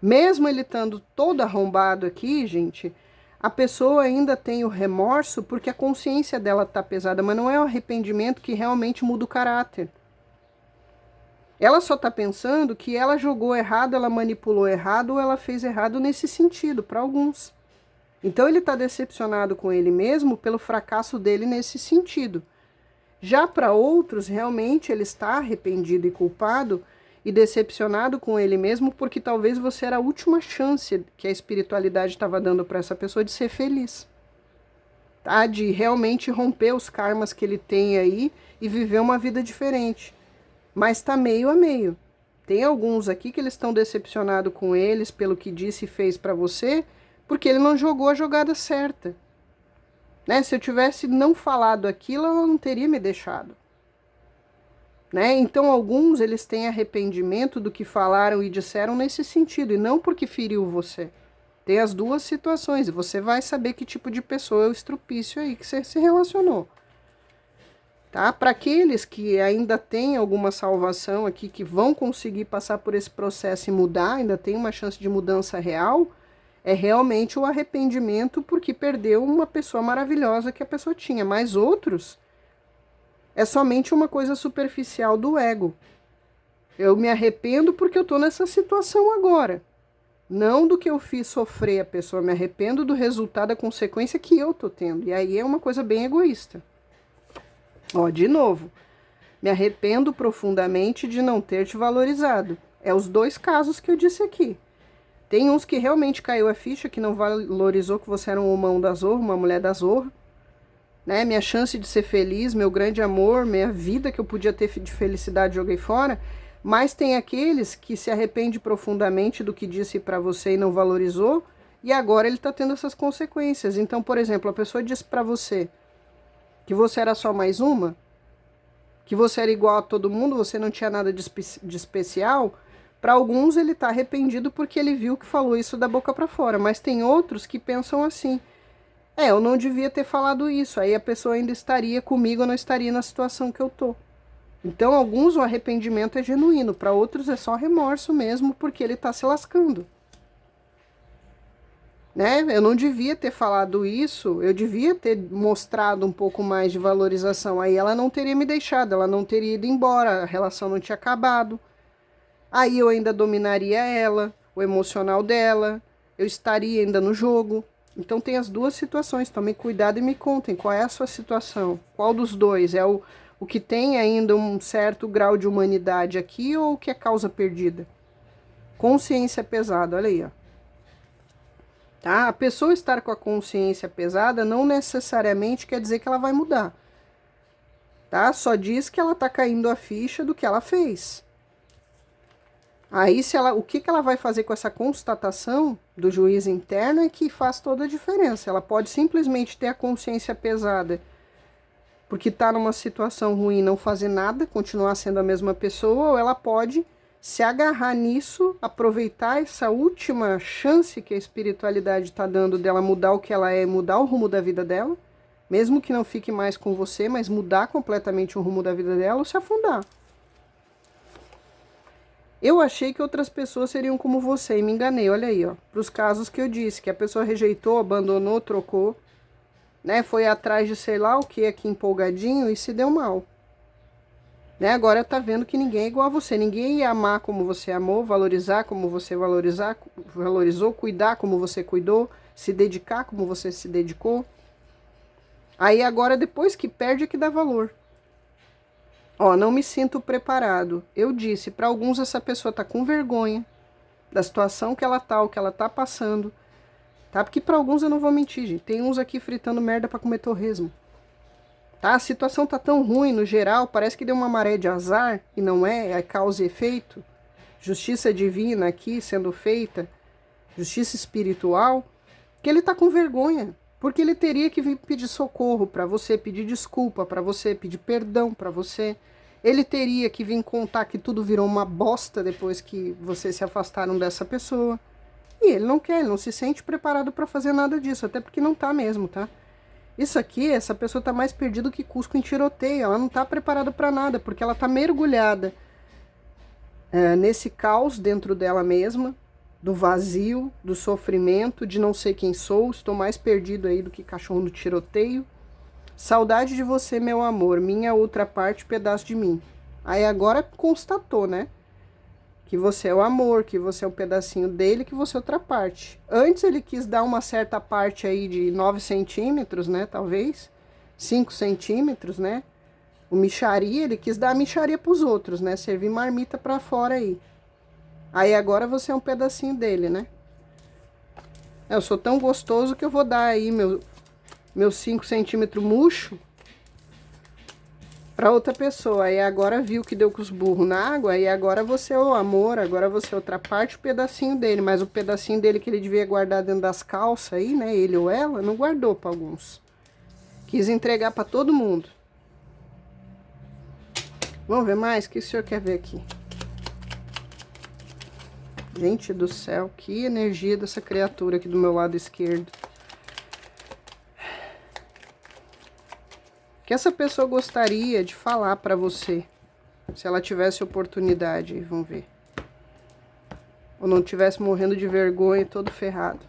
Mesmo ele estando todo arrombado aqui, gente, a pessoa ainda tem o remorso porque a consciência dela está pesada, mas não é o arrependimento que realmente muda o caráter. Ela só está pensando que ela jogou errado, ela manipulou errado ou ela fez errado nesse sentido, para alguns. Então ele está decepcionado com ele mesmo pelo fracasso dele nesse sentido. Já para outros, realmente ele está arrependido e culpado e decepcionado com ele mesmo porque talvez você era a última chance que a espiritualidade estava dando para essa pessoa de ser feliz. Tá? De realmente romper os karmas que ele tem aí e viver uma vida diferente. Mas tá meio a meio. Tem alguns aqui que eles estão decepcionados com eles pelo que disse e fez para você, porque ele não jogou a jogada certa. Né? Se eu tivesse não falado aquilo, ela não teria me deixado. Né? Então alguns eles têm arrependimento do que falaram e disseram nesse sentido, e não porque feriu você. Tem as duas situações, e você vai saber que tipo de pessoa é o estrupício aí que você se relacionou. Tá? Para aqueles que ainda têm alguma salvação aqui, que vão conseguir passar por esse processo e mudar, ainda tem uma chance de mudança real, é realmente o arrependimento porque perdeu uma pessoa maravilhosa que a pessoa tinha. Mas outros, é somente uma coisa superficial do ego. Eu me arrependo porque eu estou nessa situação agora. Não do que eu fiz sofrer a pessoa, me arrependo do resultado, da consequência que eu estou tendo. E aí é uma coisa bem egoísta. Ó, de novo, me arrependo profundamente de não ter te valorizado. É os dois casos que eu disse aqui. Tem uns que realmente caiu a ficha, que não valorizou que você era um humano da Zorra, uma mulher da Zorra. Né? Minha chance de ser feliz, meu grande amor, minha vida que eu podia ter de felicidade, joguei fora. Mas tem aqueles que se arrepende profundamente do que disse para você e não valorizou, e agora ele está tendo essas consequências. Então, por exemplo, a pessoa disse para você que você era só mais uma, que você era igual a todo mundo, você não tinha nada de especial. Para alguns ele está arrependido porque ele viu que falou isso da boca para fora, mas tem outros que pensam assim, eu não devia ter falado isso, aí a pessoa ainda estaria comigo, eu não estaria na situação que eu tô. Então alguns o arrependimento é genuíno, para outros é só remorso mesmo porque ele está se lascando. Né? Eu não devia ter falado isso, eu devia ter mostrado um pouco mais de valorização. Aí ela não teria me deixado, ela não teria ido embora, a relação não tinha acabado. Aí eu ainda dominaria ela, o emocional dela, eu estaria ainda no jogo. Então tem as duas situações, tomem cuidado e me contem qual é a sua situação. Qual dos dois? É o que tem ainda um certo grau de humanidade aqui ou o que é causa perdida? Consciência pesada, olha aí, ó. Tá? A pessoa estar com a consciência pesada não necessariamente quer dizer que ela vai mudar. Tá? Só diz que ela tá caindo a ficha do que ela fez. Aí, o que ela vai fazer com essa constatação do juiz interno é que faz toda a diferença. Ela pode simplesmente ter a consciência pesada porque está numa situação ruim, não fazer nada, continuar sendo a mesma pessoa, ou ela pode se agarrar nisso, aproveitar essa última chance que a espiritualidade está dando dela mudar o que ela é, mudar o rumo da vida dela, mesmo que não fique mais com você, mas mudar completamente o rumo da vida dela ou se afundar. Eu achei que outras pessoas seriam como você e me enganei, olha aí, ó, para os casos que eu disse, que a pessoa rejeitou, abandonou, trocou, né, foi atrás de sei lá o que aqui empolgadinho e se deu mal. Né, agora tá vendo que ninguém é igual a você, ninguém ia amar como você amou, valorizar como você valorizou, cuidar como você cuidou, se dedicar como você se dedicou. Aí agora depois que perde é que dá valor. Ó, não me sinto preparado. Eu disse, para alguns essa pessoa tá com vergonha da situação que ela tá, o que ela tá passando. Tá? Porque para alguns eu não vou mentir, gente. Tem uns aqui fritando merda para comer torresmo. Tá? A situação tá tão ruim no geral, parece que deu uma maré de azar, e não é causa e efeito. Justiça divina aqui sendo feita, justiça espiritual, que ele tá com vergonha. Porque ele teria que vir pedir socorro para você, pedir desculpa para você, pedir perdão para você. Ele teria que vir contar que tudo virou uma bosta depois que vocês se afastaram dessa pessoa. E ele não quer, ele não se sente preparado para fazer nada disso, até porque não tá mesmo, tá? Isso aqui, essa pessoa tá mais perdida que Cusco em tiroteio, ela não tá preparada para nada, porque ela tá mergulhada nesse caos dentro dela mesma, do vazio, do sofrimento, de não sei quem sou, estou mais perdido aí do que cachorro no tiroteio. Saudade de você, meu amor, minha outra parte, pedaço de mim. Aí agora constatou, né? Que você é o amor, que você é um pedacinho dele, que você é outra parte. Antes ele quis dar uma certa parte aí de 9 centímetros, né, talvez, 5 centímetros, né, o mixaria, ele quis dar a mixaria pros outros, né, servir marmita pra fora aí. Aí agora você é um pedacinho dele, né. Eu sou tão gostoso que eu vou dar aí meus 5 centímetros murcho para outra pessoa. E agora viu que deu com os burros na água, e agora você é o amor, agora você é outra parte, o pedacinho dele. Mas o pedacinho dele que ele devia guardar dentro das calças aí, né, ele ou ela, não guardou para alguns. Quis entregar para todo mundo. Vamos ver mais? O que o senhor quer ver aqui? Gente do céu, que energia dessa criatura aqui do meu lado esquerdo. Que essa pessoa gostaria de falar para você, se ela tivesse oportunidade, vamos ver. Ou não tivesse morrendo de vergonha, todo ferrado.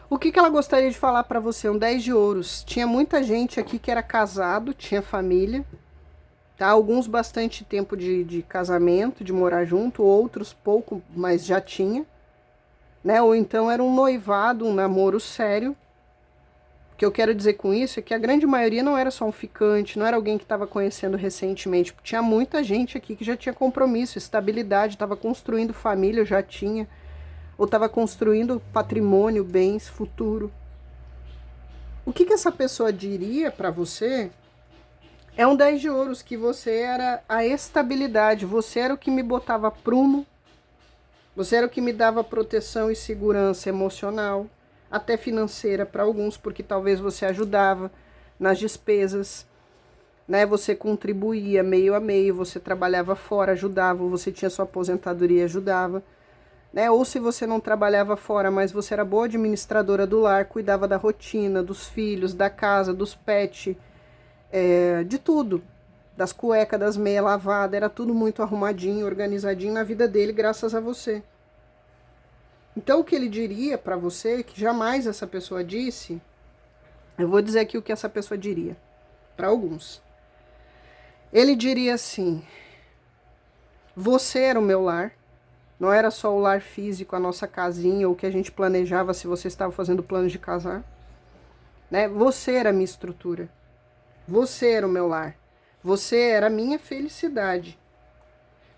O que ela gostaria de falar para você? Um 10 de ouros. Tinha muita gente aqui que era casado, tinha família, tá? Alguns bastante tempo de casamento, de morar junto, outros pouco, mas já tinha, né? Ou então era um noivado, um namoro sério. O que eu quero dizer com isso é que a grande maioria não era só um ficante, não era alguém que estava conhecendo recentemente. Tinha muita gente aqui que já tinha compromisso, estabilidade, estava construindo família, já tinha. Ou estava construindo patrimônio, bens, futuro. O que essa pessoa diria para você é um 10 de ouros, que você era a estabilidade, você era o que me botava prumo, você era o que me dava proteção e segurança emocional, até financeira para alguns, porque talvez você ajudava nas despesas, né? Você contribuía meio a meio, você trabalhava fora, ajudava, você tinha sua aposentadoria, ajudava, né? Ou se você não trabalhava fora, mas você era boa administradora do lar, cuidava da rotina, dos filhos, da casa, dos pets, de tudo, das cuecas, das meias lavadas, era tudo muito arrumadinho, organizadinho na vida dele, graças a você. Então, o que ele diria para você, que jamais essa pessoa disse, eu vou dizer aqui o que essa pessoa diria, para alguns. Ele diria assim: você era o meu lar, Não era só o lar físico, a nossa casinha, ou o que a gente planejava se você estava fazendo planos de casar. Né? Você era a minha estrutura. Você era o meu lar. Você era a minha felicidade.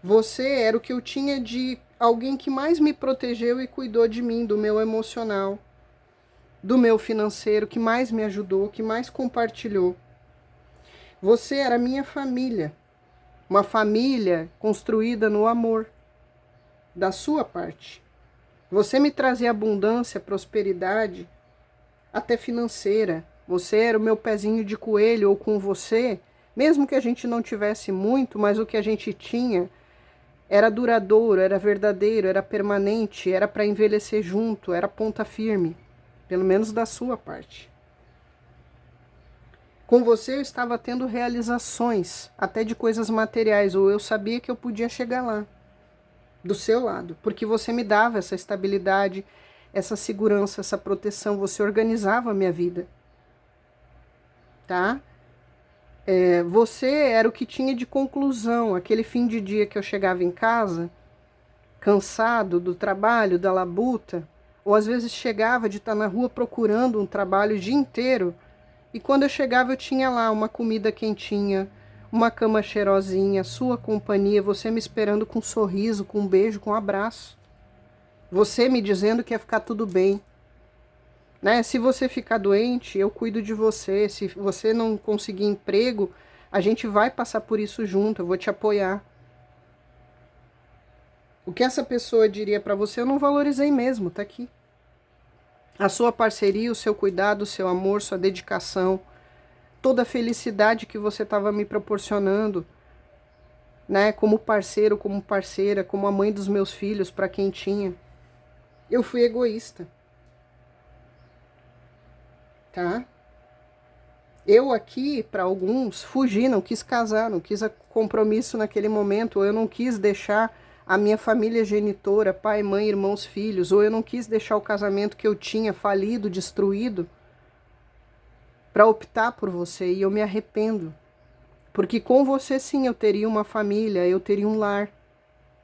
Você era o que eu tinha de alguém que mais me protegeu e cuidou de mim, do meu emocional, do meu financeiro, que mais me ajudou, que mais compartilhou. Você era a minha família. Uma família construída no amor, da sua parte. Você me trazia abundância, prosperidade, até financeira. Você era o meu pezinho de coelho, ou com você, mesmo que a gente não tivesse muito, mas o que a gente tinha era duradouro, era verdadeiro, era permanente, era para envelhecer junto, era ponta firme, pelo menos da sua parte. Com você eu estava tendo realizações, até de coisas materiais, ou eu sabia que eu podia chegar lá, do seu lado, porque você me dava essa estabilidade, essa segurança, essa proteção, você organizava a minha vida, tá? Você era o que tinha de conclusão, aquele fim de dia que eu chegava em casa, cansado do trabalho, da labuta, ou às vezes chegava de estar na rua procurando um trabalho o dia inteiro, e quando eu chegava eu tinha lá uma comida quentinha, uma cama cheirosinha, sua companhia, você me esperando com um sorriso, com um beijo, com um abraço. Você me dizendo que ia ficar tudo bem. Né? Se você ficar doente, eu cuido de você. Se você não conseguir emprego, a gente vai passar por isso junto, eu vou te apoiar. O que essa pessoa diria para você, eu não valorizei mesmo, tá aqui. A sua parceria, o seu cuidado, o seu amor, sua dedicação, toda a felicidade que você estava me proporcionando, né? Como parceiro, como parceira, como a mãe dos meus filhos, para quem tinha. Eu fui egoísta. Tá? Eu aqui, para alguns, fugi, não quis casar, não quis compromisso naquele momento, ou eu não quis deixar a minha família genitora, pai, mãe, irmãos, filhos, ou eu não quis deixar o casamento que eu tinha falido, destruído, para optar por você, e eu me arrependo. Porque com você sim eu teria uma família, eu teria um lar.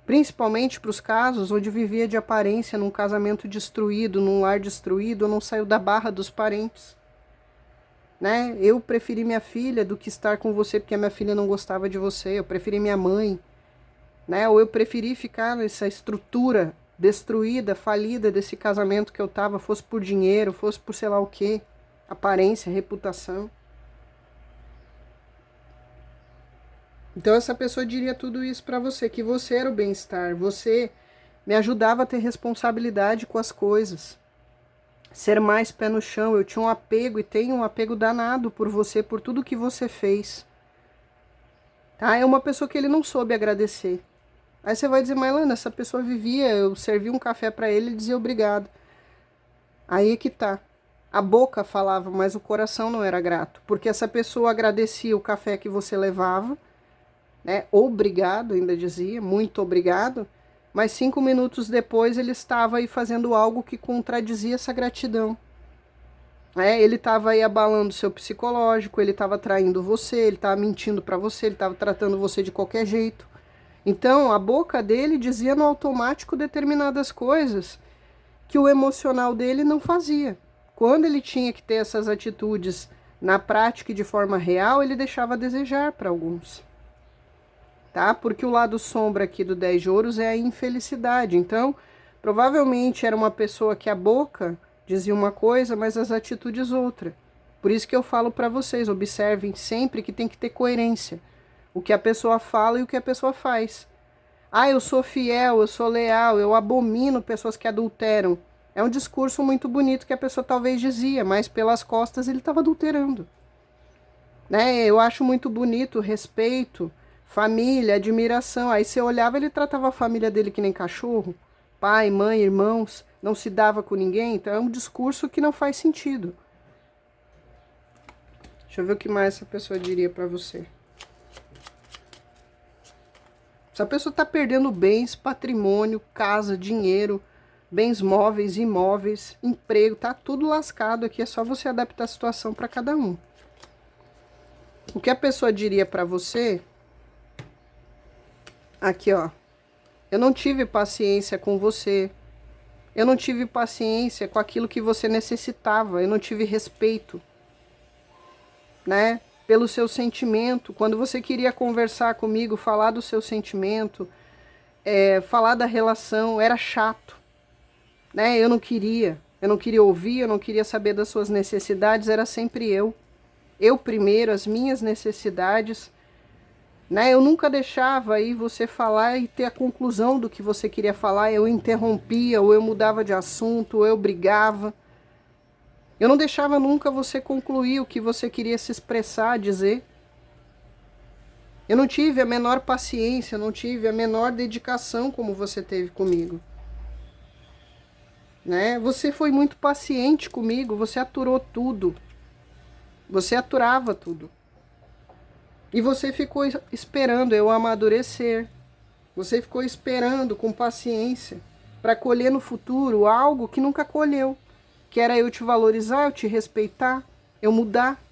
Principalmente para os casos onde vivia de aparência num casamento destruído, num lar destruído, ou não saiu da barra dos parentes. Né? Eu preferi minha filha do que estar com você porque a minha filha não gostava de você, eu preferi minha mãe, né? Ou eu preferi ficar nessa estrutura destruída, falida desse casamento que eu tava, fosse por dinheiro, fosse por sei lá o que, aparência, reputação. Então essa pessoa diria tudo isso para você, que você era o bem-estar, você me ajudava a ter responsabilidade com as coisas, ser mais pé no chão. Eu tinha um apego e tenho um apego danado por você, por tudo que você fez. Tá? É uma pessoa que ele não soube agradecer. Aí você vai dizer, Mailana, essa pessoa vivia, eu servi um café para ele e dizia obrigado. Aí é que tá. A boca falava, mas o coração não era grato. Porque essa pessoa agradecia o café que você levava, né? Obrigado, ainda dizia, muito obrigado. Mas 5 minutos depois ele estava aí fazendo algo que contradizia essa gratidão. Ele estava aí abalando o seu psicológico, ele estava traindo você, ele estava mentindo para você, ele estava tratando você de qualquer jeito. Então, a boca dele dizia no automático determinadas coisas que o emocional dele não fazia. Quando ele tinha que ter essas atitudes na prática e de forma real, ele deixava a desejar para alguns. Tá? Porque o lado sombra aqui do 10 de ouros é a infelicidade. Então, provavelmente era uma pessoa que a boca dizia uma coisa, mas as atitudes outra. Por isso que eu falo para vocês, observem sempre que tem que ter coerência. O que a pessoa fala e o que a pessoa faz. Ah, eu sou fiel, eu sou leal, eu abomino pessoas que adulteram. É um discurso muito bonito que a pessoa talvez dizia, mas pelas costas ele estava adulterando. Né? Eu acho muito bonito respeito, família, admiração. Aí você olhava, ele tratava a família dele que nem cachorro. Pai, mãe, irmãos, não se dava com ninguém. Então é um discurso que não faz sentido. Deixa eu ver o que mais essa pessoa diria para você. Essa pessoa está perdendo bens, patrimônio, casa, dinheiro, bens móveis, imóveis, emprego, tá tudo lascado aqui, é só você adaptar a situação para cada um. O que a pessoa diria para você, aqui ó, Eu não tive paciência com você. Eu não tive paciência com aquilo que você necessitava. Eu não tive respeito, né? Pelo seu sentimento. Quando você queria conversar comigo, falar do seu sentimento, falar da relação, era chato, né? Eu não queria ouvir, eu não queria saber das suas necessidades, era sempre eu. Eu primeiro, as minhas necessidades, né? Eu nunca deixava aí você falar e ter a conclusão do que você queria falar, eu interrompia, ou eu mudava de assunto, ou eu brigava. Eu não deixava nunca você concluir o que você queria se expressar, dizer. Eu não tive a menor paciência, não tive a menor dedicação como você teve comigo. Né? Você foi muito paciente comigo, você aturou tudo. Você aturava tudo. E você ficou esperando eu amadurecer. Você ficou esperando com paciência para colher no futuro algo que nunca colheu. Que era eu te valorizar, eu te respeitar, eu mudar.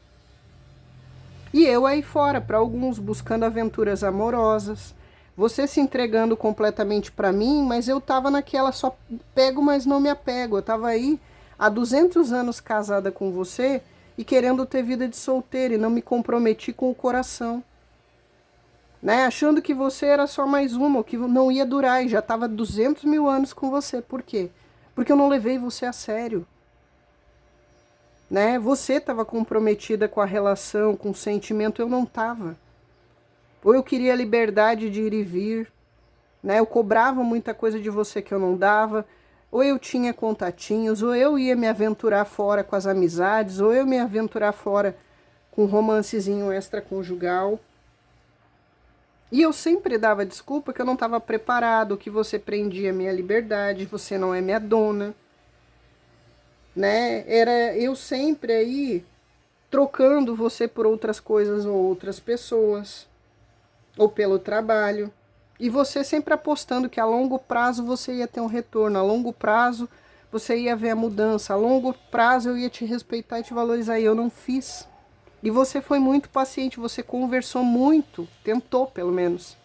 E eu aí fora, para alguns, buscando aventuras amorosas. Você se entregando completamente para mim, mas eu tava naquela só pego, mas não me apego. Eu tava aí há 200 anos casada com você e querendo ter vida de solteira e não me comprometi com o coração. Né? Achando que você era só mais uma, que não ia durar e já tava 200 mil anos com você. Por quê? Porque eu não levei você a sério. Né? Você estava comprometida com a relação, com o sentimento, eu não estava. Ou eu queria a liberdade de ir e vir, né? Eu cobrava muita coisa de você que eu não dava, ou eu tinha contatinhos, ou eu ia me aventurar fora com as amizades, ou eu me aventurar fora com um romancezinho extraconjugal. E eu sempre dava desculpa que eu não estava preparado, que você prendia minha liberdade, você não é minha dona. Né? Era eu sempre aí trocando você por outras coisas ou outras pessoas, ou pelo trabalho. E você sempre apostando que a longo prazo você ia ter um retorno, a longo prazo você ia ver a mudança, a longo prazo eu ia te respeitar e te valorizar. E eu não fiz. E você foi muito paciente, você conversou muito, tentou pelo menos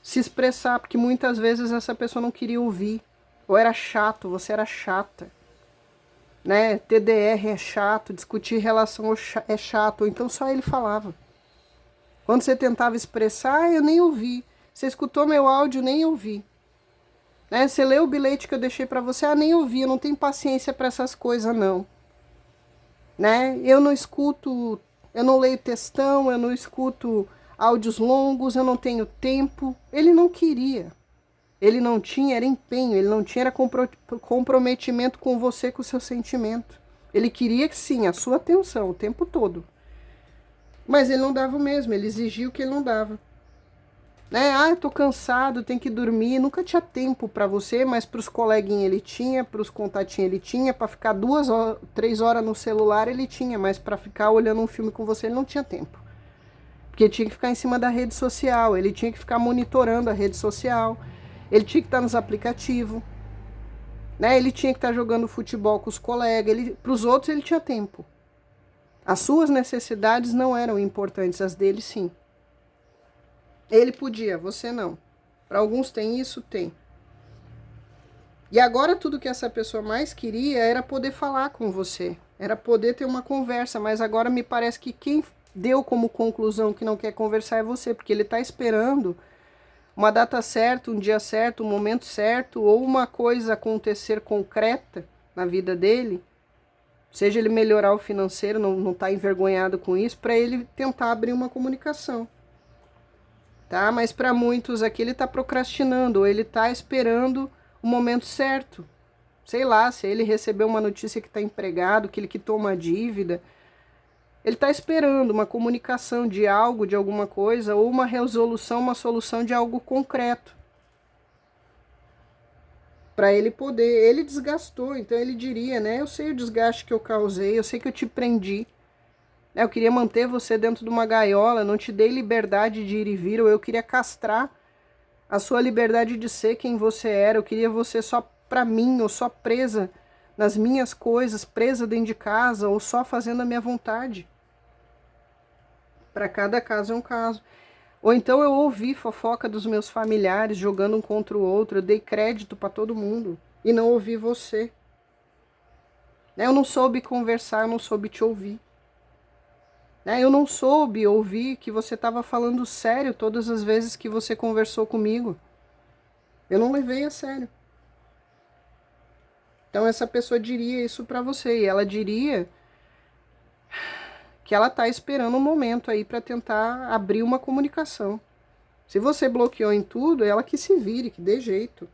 se expressar, porque muitas vezes essa pessoa não queria ouvir. Ou era chato, você era chata. Né? TDR é chato, discutir relação é chato, ou então só ele falava. Quando você tentava expressar, eu nem ouvi. Você escutou meu áudio, nem ouvi. Né? Você leu o bilhete que eu deixei para você, nem ouvi, eu não tenho paciência para essas coisas não. Né? Eu não escuto, eu não leio textão, eu não escuto áudios longos, eu não tenho tempo. Ele não queria. Ele não tinha, era empenho, ele não tinha era comprometimento com você, com o seu sentimento. Ele queria que sim, a sua atenção o tempo todo. Mas ele não dava o mesmo, ele exigia o que ele não dava. Né? Ah, eu tô cansado, tenho que dormir. Nunca tinha tempo para você, mas para os coleguinhas ele tinha, para os contatinhos ele tinha, para ficar 2 horas, 3 horas no celular ele tinha, mas para ficar olhando um filme com você ele não tinha tempo. Porque tinha que ficar em cima da rede social, ele tinha que ficar monitorando a rede social. Ele tinha que estar nos aplicativos, né? Ele tinha que estar jogando futebol com os colegas. Para os outros ele tinha tempo. As suas necessidades não eram importantes, as dele sim. Ele podia, você não. Para alguns tem isso, tem. E agora tudo que essa pessoa mais queria era poder falar com você. Era poder ter uma conversa, mas agora me parece que quem deu como conclusão que não quer conversar é você, porque ele está esperando uma data certa, um dia certo, um momento certo, ou uma coisa acontecer concreta na vida dele, seja ele melhorar o financeiro, não tá envergonhado com isso, para ele tentar abrir uma comunicação. Tá? Mas para muitos aqui ele tá procrastinando, ou ele tá esperando o momento certo. Sei lá, se ele recebeu uma notícia que está empregado, que ele quitou uma dívida, ele está esperando uma comunicação de algo, de alguma coisa, ou uma resolução, uma solução de algo concreto. Para ele poder, ele desgastou, então ele diria, né? Eu sei o desgaste que eu causei, eu sei que eu te prendi. Eu queria manter você dentro de uma gaiola, não te dei liberdade de ir e vir, ou eu queria castrar a sua liberdade de ser quem você era, eu queria você só para mim, ou só presa nas minhas coisas, presa dentro de casa, ou só fazendo a minha vontade. Para cada caso é um caso. Ou então eu ouvi fofoca dos meus familiares jogando um contra o outro, eu dei crédito para todo mundo e não ouvi você. Eu não soube conversar, eu não soube te ouvir. Eu não soube ouvir que você estava falando sério todas as vezes que você conversou comigo. Eu não levei a sério. Então essa pessoa diria isso para você e ela diria que ela está esperando um momento aí para tentar abrir uma comunicação. Se você bloqueou em tudo, ela que se vire, que dê jeito.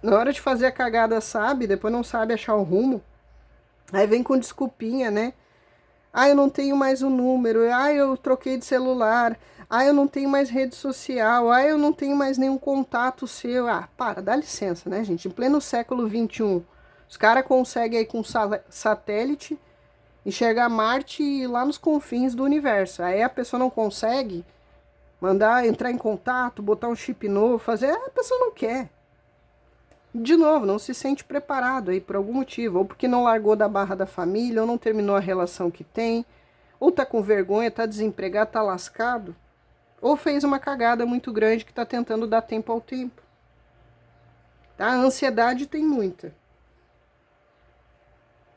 Na hora de fazer a cagada sabe, depois não sabe achar o rumo. Aí vem com desculpinha, né? Eu não tenho mais o número. Eu troquei de celular. Eu não tenho mais rede social. Eu não tenho mais nenhum contato seu. Para, dá licença, né, gente? Em pleno século XXI, os caras conseguem aí com satélite enxergar Marte e ir lá nos confins do universo. Aí a pessoa não consegue mandar entrar em contato, botar um chip novo, fazer. A pessoa não quer. De novo, não se sente preparado aí por algum motivo, ou porque não largou da barra da família, ou não terminou a relação que tem, ou tá com vergonha, tá desempregado, tá lascado, ou fez uma cagada muito grande que tá tentando dar tempo ao tempo. Tá? A ansiedade tem muita.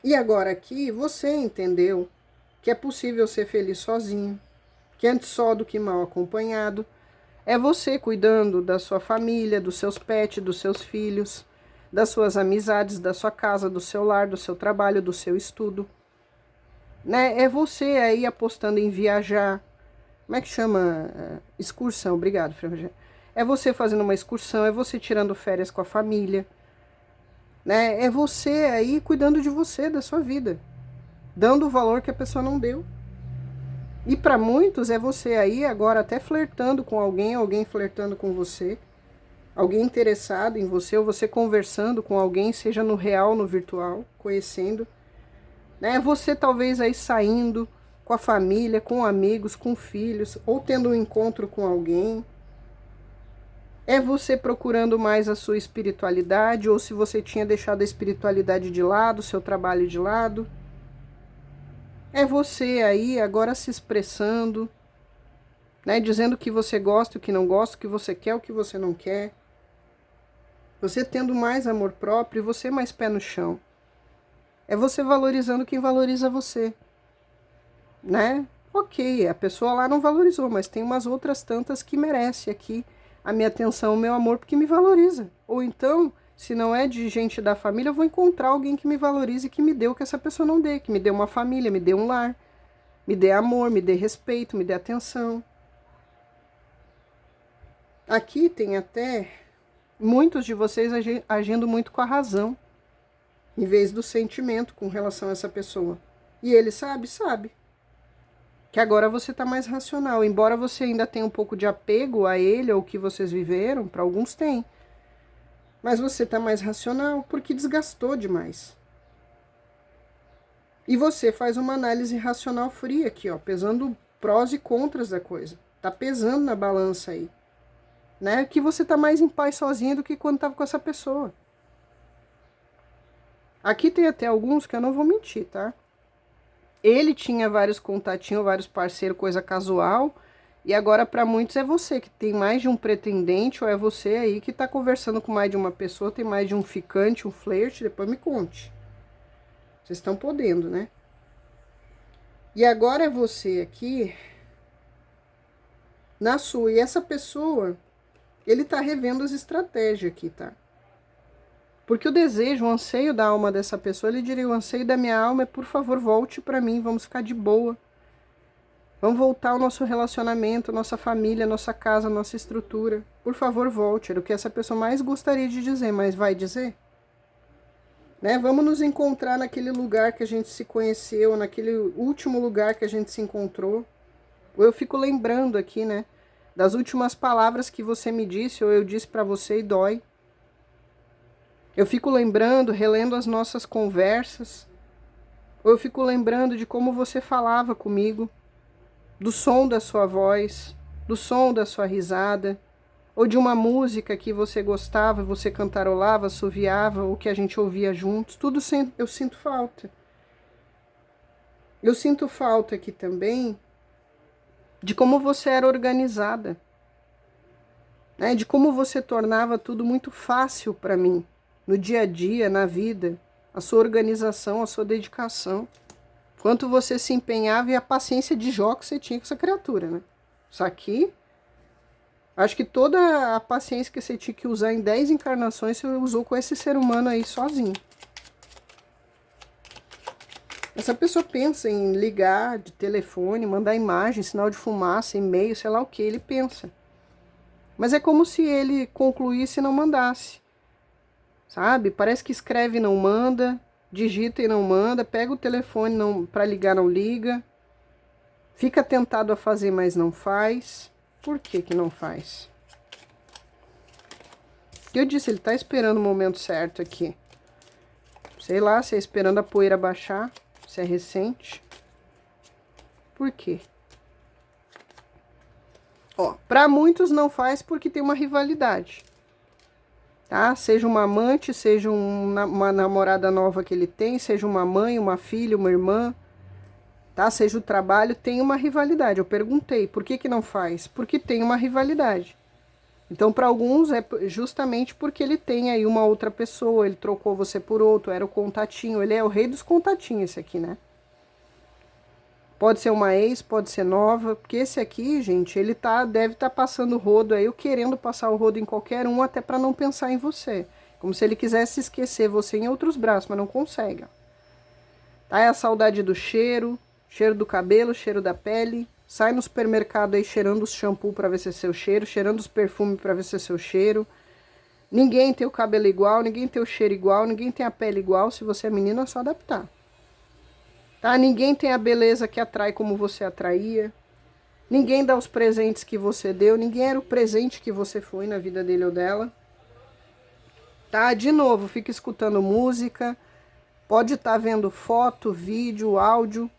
E agora aqui você entendeu que é possível ser feliz sozinho, que antes só do que mal acompanhado. É você cuidando da sua família, dos seus pets, dos seus filhos, das suas amizades, da sua casa, do seu lar, do seu trabalho, do seu estudo. É você aí apostando em viajar. Como é que chama? Excursão, obrigado, Frei Rogério. É você fazendo uma excursão, é você tirando férias com a família. É você aí cuidando de você, da sua vida. Dando o valor que a pessoa não deu. E para muitos é você aí agora até flertando com alguém, alguém flertando com você, alguém interessado em você, ou você conversando com alguém, seja no real, no virtual, conhecendo. Você talvez aí saindo com a família, com amigos, com filhos, ou tendo um encontro com alguém. É você procurando mais a sua espiritualidade, ou se você tinha deixado a espiritualidade de lado, o seu trabalho de lado. É você aí agora se expressando, dizendo o que você gosta, o que não gosta, o que você quer, o que você não quer. Você tendo mais amor próprio e você mais pé no chão. É você valorizando quem valoriza você. Ok, a pessoa lá não valorizou, mas tem umas outras tantas que merece aqui a minha atenção, o meu amor, porque me valoriza. Ou então, se não é de gente da família, eu vou encontrar alguém que me valorize e que me dê o que essa pessoa não dê, que me dê uma família, me dê um lar, me dê amor, me dê respeito, me dê atenção. Aqui tem até muitos de vocês agindo muito com a razão, em vez do sentimento com relação a essa pessoa. E ele sabe? Sabe. Que agora você está mais racional. Embora você ainda tenha um pouco de apego a ele ou o que vocês viveram, para alguns tem. Mas você está mais racional porque desgastou demais. E você faz uma análise racional fria aqui, ó, pesando prós e contras da coisa. Tá pesando na balança aí. Que você tá mais em paz sozinho do que quando tava com essa pessoa. Aqui tem até alguns que eu não vou mentir, tá? Ele tinha vários contatinhos, vários parceiros, coisa casual. E agora para muitos é você que tem mais de um pretendente, ou é você aí que tá conversando com mais de uma pessoa, tem mais de um ficante, um flerte, depois me conte. Vocês estão podendo, né? E agora é você aqui na sua. E essa pessoa, ele tá revendo as estratégias aqui, tá? Porque o desejo, o anseio da alma dessa pessoa, ele diria, o anseio da minha alma é, por favor, volte para mim, vamos ficar de boa. Vamos voltar ao nosso relacionamento, nossa família, nossa casa, nossa estrutura. Por favor, volte. Era o que essa pessoa mais gostaria de dizer, mas vai dizer? Vamos nos encontrar naquele lugar que a gente se conheceu, naquele último lugar que a gente se encontrou. Eu fico lembrando aqui, das últimas palavras que você me disse, ou eu disse para você e dói. Eu fico lembrando, relendo as nossas conversas, ou eu fico lembrando de como você falava comigo, do som da sua voz, do som da sua risada, ou de uma música que você gostava, você cantarolava, assoviava, ou que a gente ouvia juntos, tudo eu sinto falta. Eu sinto falta aqui também de como você era organizada, né? De como você tornava tudo muito fácil para mim, no dia a dia, na vida, a sua organização, a sua dedicação. Quanto você se empenhava e a paciência de Jó que você tinha com essa criatura, né? Isso aqui, acho que toda a paciência que você tinha que usar em 10 encarnações, você usou com esse ser humano aí sozinho. Essa pessoa pensa em ligar de telefone, mandar imagem, sinal de fumaça, e-mail, sei lá o que, ele pensa. Mas é como se ele concluísse e não mandasse, sabe? Parece que escreve e não manda, digita e não manda, pega o telefone para ligar, não liga, fica tentado a fazer, mas não faz. Por que que não faz? Eu disse, ele tá esperando o momento certo aqui. Sei lá, se é esperando a poeira baixar, se é recente. Por quê? Ó, para muitos não faz porque tem uma rivalidade, tá? Seja uma amante, seja uma namorada nova que ele tem, seja uma mãe, uma filha, uma irmã, tá? Seja o trabalho, tem uma rivalidade. Eu perguntei, por que que não faz? Porque tem uma rivalidade. Então, para alguns é justamente porque ele tem aí uma outra pessoa, ele trocou você por outro, era o contatinho, ele é o rei dos contatinhos esse aqui, né? Pode ser uma ex, pode ser nova, porque esse aqui, gente, ele deve estar passando o rodo aí, ou querendo passar o rodo em qualquer um, até para não pensar em você. Como se ele quisesse esquecer você em outros braços, mas não consegue. Tá? É a saudade do cheiro, cheiro do cabelo, cheiro da pele. Sai no supermercado aí cheirando os shampoo para ver se é seu cheiro, cheirando os perfumes para ver se é seu cheiro. Ninguém tem o cabelo igual, ninguém tem o cheiro igual, ninguém tem a pele igual. Se você é menina, é só adaptar. Tá? Ninguém tem a beleza que atrai como você atraía. Ninguém dá os presentes que você deu. Ninguém era o presente que você foi na vida dele ou dela. Tá? De novo, fica escutando música. Pode estar vendo foto, vídeo, áudio,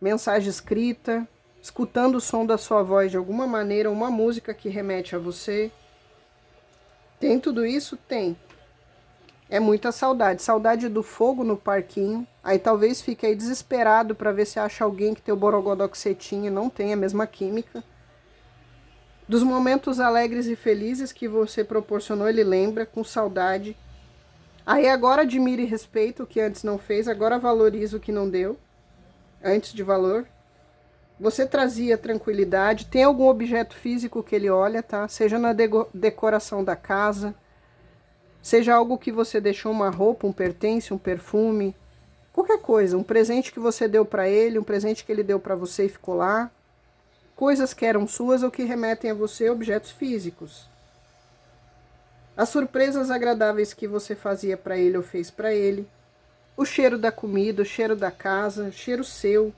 mensagem escrita, escutando o som da sua voz de alguma maneira, uma música que remete a você. Tem tudo isso? Tem. É muita saudade. Saudade do fogo no parquinho. Aí talvez fique aí desesperado para ver se acha alguém que tem o borogodó que você tinha e não tem a mesma química. Dos momentos alegres e felizes que você proporcionou, ele lembra com saudade. Aí agora admira e respeita o que antes não fez, agora valoriza o que não deu, antes de valor. Você trazia tranquilidade. Tem algum objeto físico que ele olha, tá? Seja na decoração da casa, seja algo que você deixou, uma roupa, um pertence, um perfume, qualquer coisa, um presente que você deu para ele, um presente que ele deu para você e ficou lá. Coisas que eram suas ou que remetem a você, objetos físicos. As surpresas agradáveis que você fazia para ele ou fez para ele. O cheiro da comida, o cheiro da casa, o cheiro seu.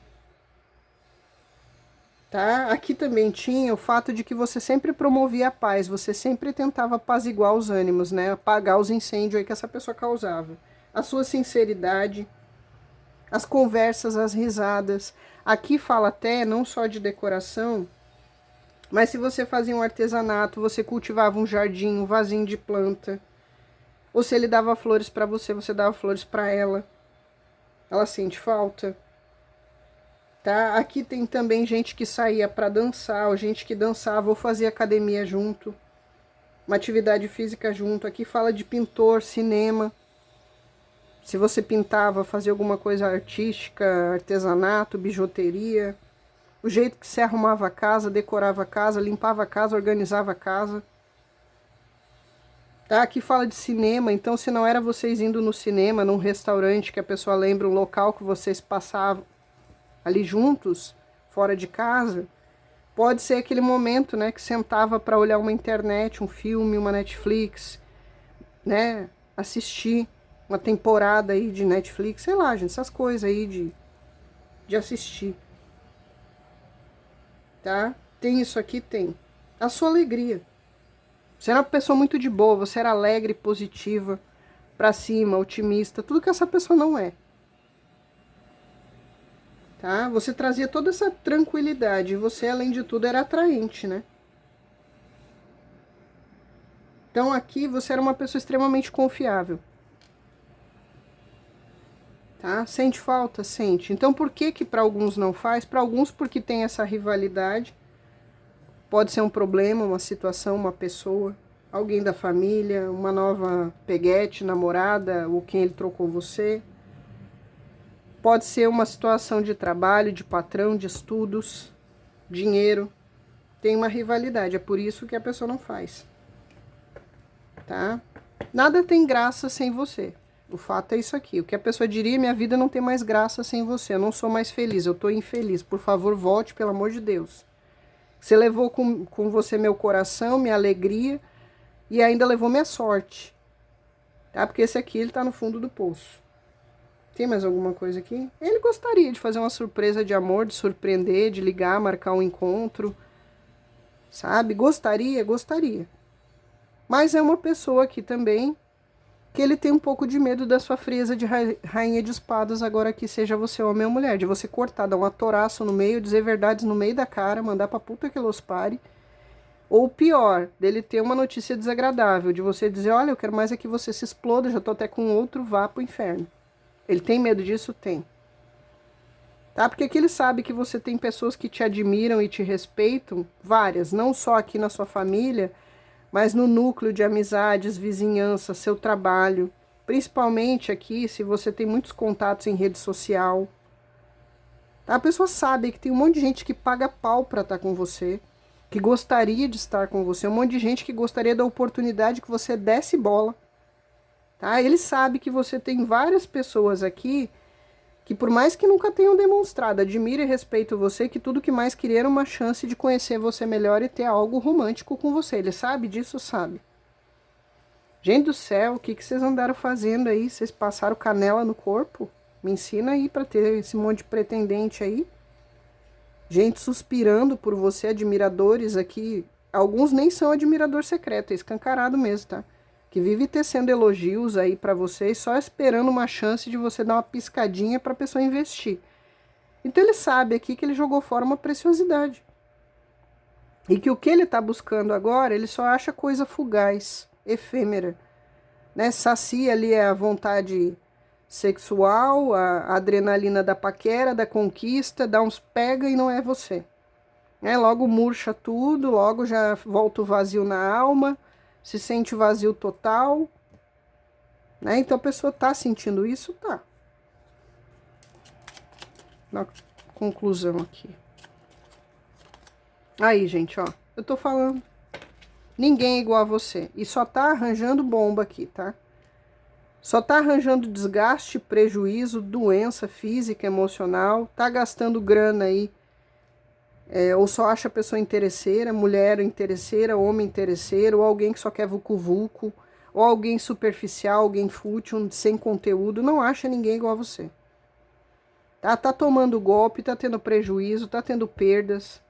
Tá? Aqui também tinha o fato de que você sempre promovia a paz, você sempre tentava apaziguar os ânimos, né? Apagar os incêndios aí que essa pessoa causava. A sua sinceridade, as conversas, as risadas. Aqui fala até não só de decoração, mas se você fazia um artesanato, você cultivava um jardim, um vasinho de planta, ou se ele dava flores para você, você dava flores para ela. Ela sente falta. Tá? Aqui tem também gente que saía para dançar, ou gente que dançava ou fazia academia junto, uma atividade física junto. Aqui fala de pintor, cinema. Se você pintava, fazia alguma coisa artística, artesanato, bijuteria. O jeito que você arrumava a casa, decorava a casa, limpava a casa, organizava a casa. Tá? Aqui fala de cinema, então se não era vocês indo no cinema, num restaurante que a pessoa lembra, um local que vocês passavam ali juntos, fora de casa, pode ser aquele momento, né, que sentava para olhar uma internet, um filme, uma Netflix, né, assistir uma temporada aí de Netflix, sei lá, gente, essas coisas aí de assistir, tá? Tem isso aqui? Tem. A sua alegria. Você era uma pessoa muito de boa, você era alegre, positiva, pra cima, otimista, tudo que essa pessoa não é. Tá? Você trazia toda essa tranquilidade. E você, além de tudo, era atraente, né? Então aqui você era uma pessoa extremamente confiável. Tá? Sente falta? Sente. Então por que que para alguns não faz? Para alguns porque tem essa rivalidade. Pode ser um problema, uma situação, uma pessoa, alguém da família, uma nova peguete, namorada, ou quem ele trocou você. Pode ser uma situação de trabalho, de patrão, de estudos, dinheiro. Tem uma rivalidade, é por isso que a pessoa não faz. Tá? Nada tem graça sem você. O fato é isso aqui. O que a pessoa diria, minha vida não tem mais graça sem você. Eu não sou mais feliz, eu tô infeliz. Por favor, volte, pelo amor de Deus. Você levou com você meu coração, minha alegria e ainda levou minha sorte. Tá? Porque esse aqui, ele tá no fundo do poço. Tem mais alguma coisa aqui? Ele gostaria de fazer uma surpresa de amor, de surpreender, de ligar, marcar um encontro. Sabe? Gostaria, gostaria. Mas é uma pessoa aqui também que ele tem um pouco de medo da sua frieza de rainha de espadas, agora que seja você homem ou mulher, de você cortar, dar um atoraço no meio, dizer verdades no meio da cara, mandar pra puta que los pare. Ou pior, dele ter uma notícia desagradável, de você dizer, olha, eu quero mais é que você se exploda, já tô até com outro, vá pro inferno. Ele tem medo disso? Tem. Tá? Porque aqui ele sabe que você tem pessoas que te admiram e te respeitam, várias, não só aqui na sua família, mas no núcleo de amizades, vizinhança, seu trabalho, principalmente aqui, se você tem muitos contatos em rede social. Tá? A pessoa sabe que tem um monte de gente que paga pau pra estar com você, que gostaria de estar com você, um monte de gente que gostaria da oportunidade que você desse bola. Tá? Ele sabe que você tem várias pessoas aqui que, por mais que nunca tenham demonstrado, admira e respeita você, que tudo que mais queria era uma chance de conhecer você melhor e ter algo romântico com você. Ele sabe disso? Sabe. Gente do céu, o que vocês andaram fazendo aí? Vocês passaram canela no corpo? Me ensina aí pra ter esse monte de pretendente aí. Gente suspirando por você, admiradores aqui. Alguns nem são admirador secreto, é escancarado mesmo, tá? Que vive tecendo elogios aí pra vocês, só esperando uma chance de você dar uma piscadinha pra pessoa investir. Então ele sabe aqui que ele jogou fora uma preciosidade. E que o que ele tá buscando agora, ele só acha coisa fugaz, efêmera. Né? Sacia ali a vontade sexual, a adrenalina da paquera, da conquista, dá uns pega e não é você. Né? Logo murcha tudo, logo já volta o vazio na alma, se sente vazio total. Né? Então a pessoa tá sentindo isso? Tá. Na conclusão aqui. Aí, gente, ó. Eu tô falando. Ninguém é igual a você. E só tá arranjando bomba aqui, tá? Só tá arranjando desgaste, prejuízo, doença física, emocional. Tá gastando grana aí. Ou só acha pessoa interesseira, mulher interesseira, homem interesseiro, ou alguém que só quer vucu-vucu, ou alguém superficial, alguém fútil, sem conteúdo. Não acha ninguém igual a você. Tá tomando golpe, tá tendo prejuízo, tá tendo perdas.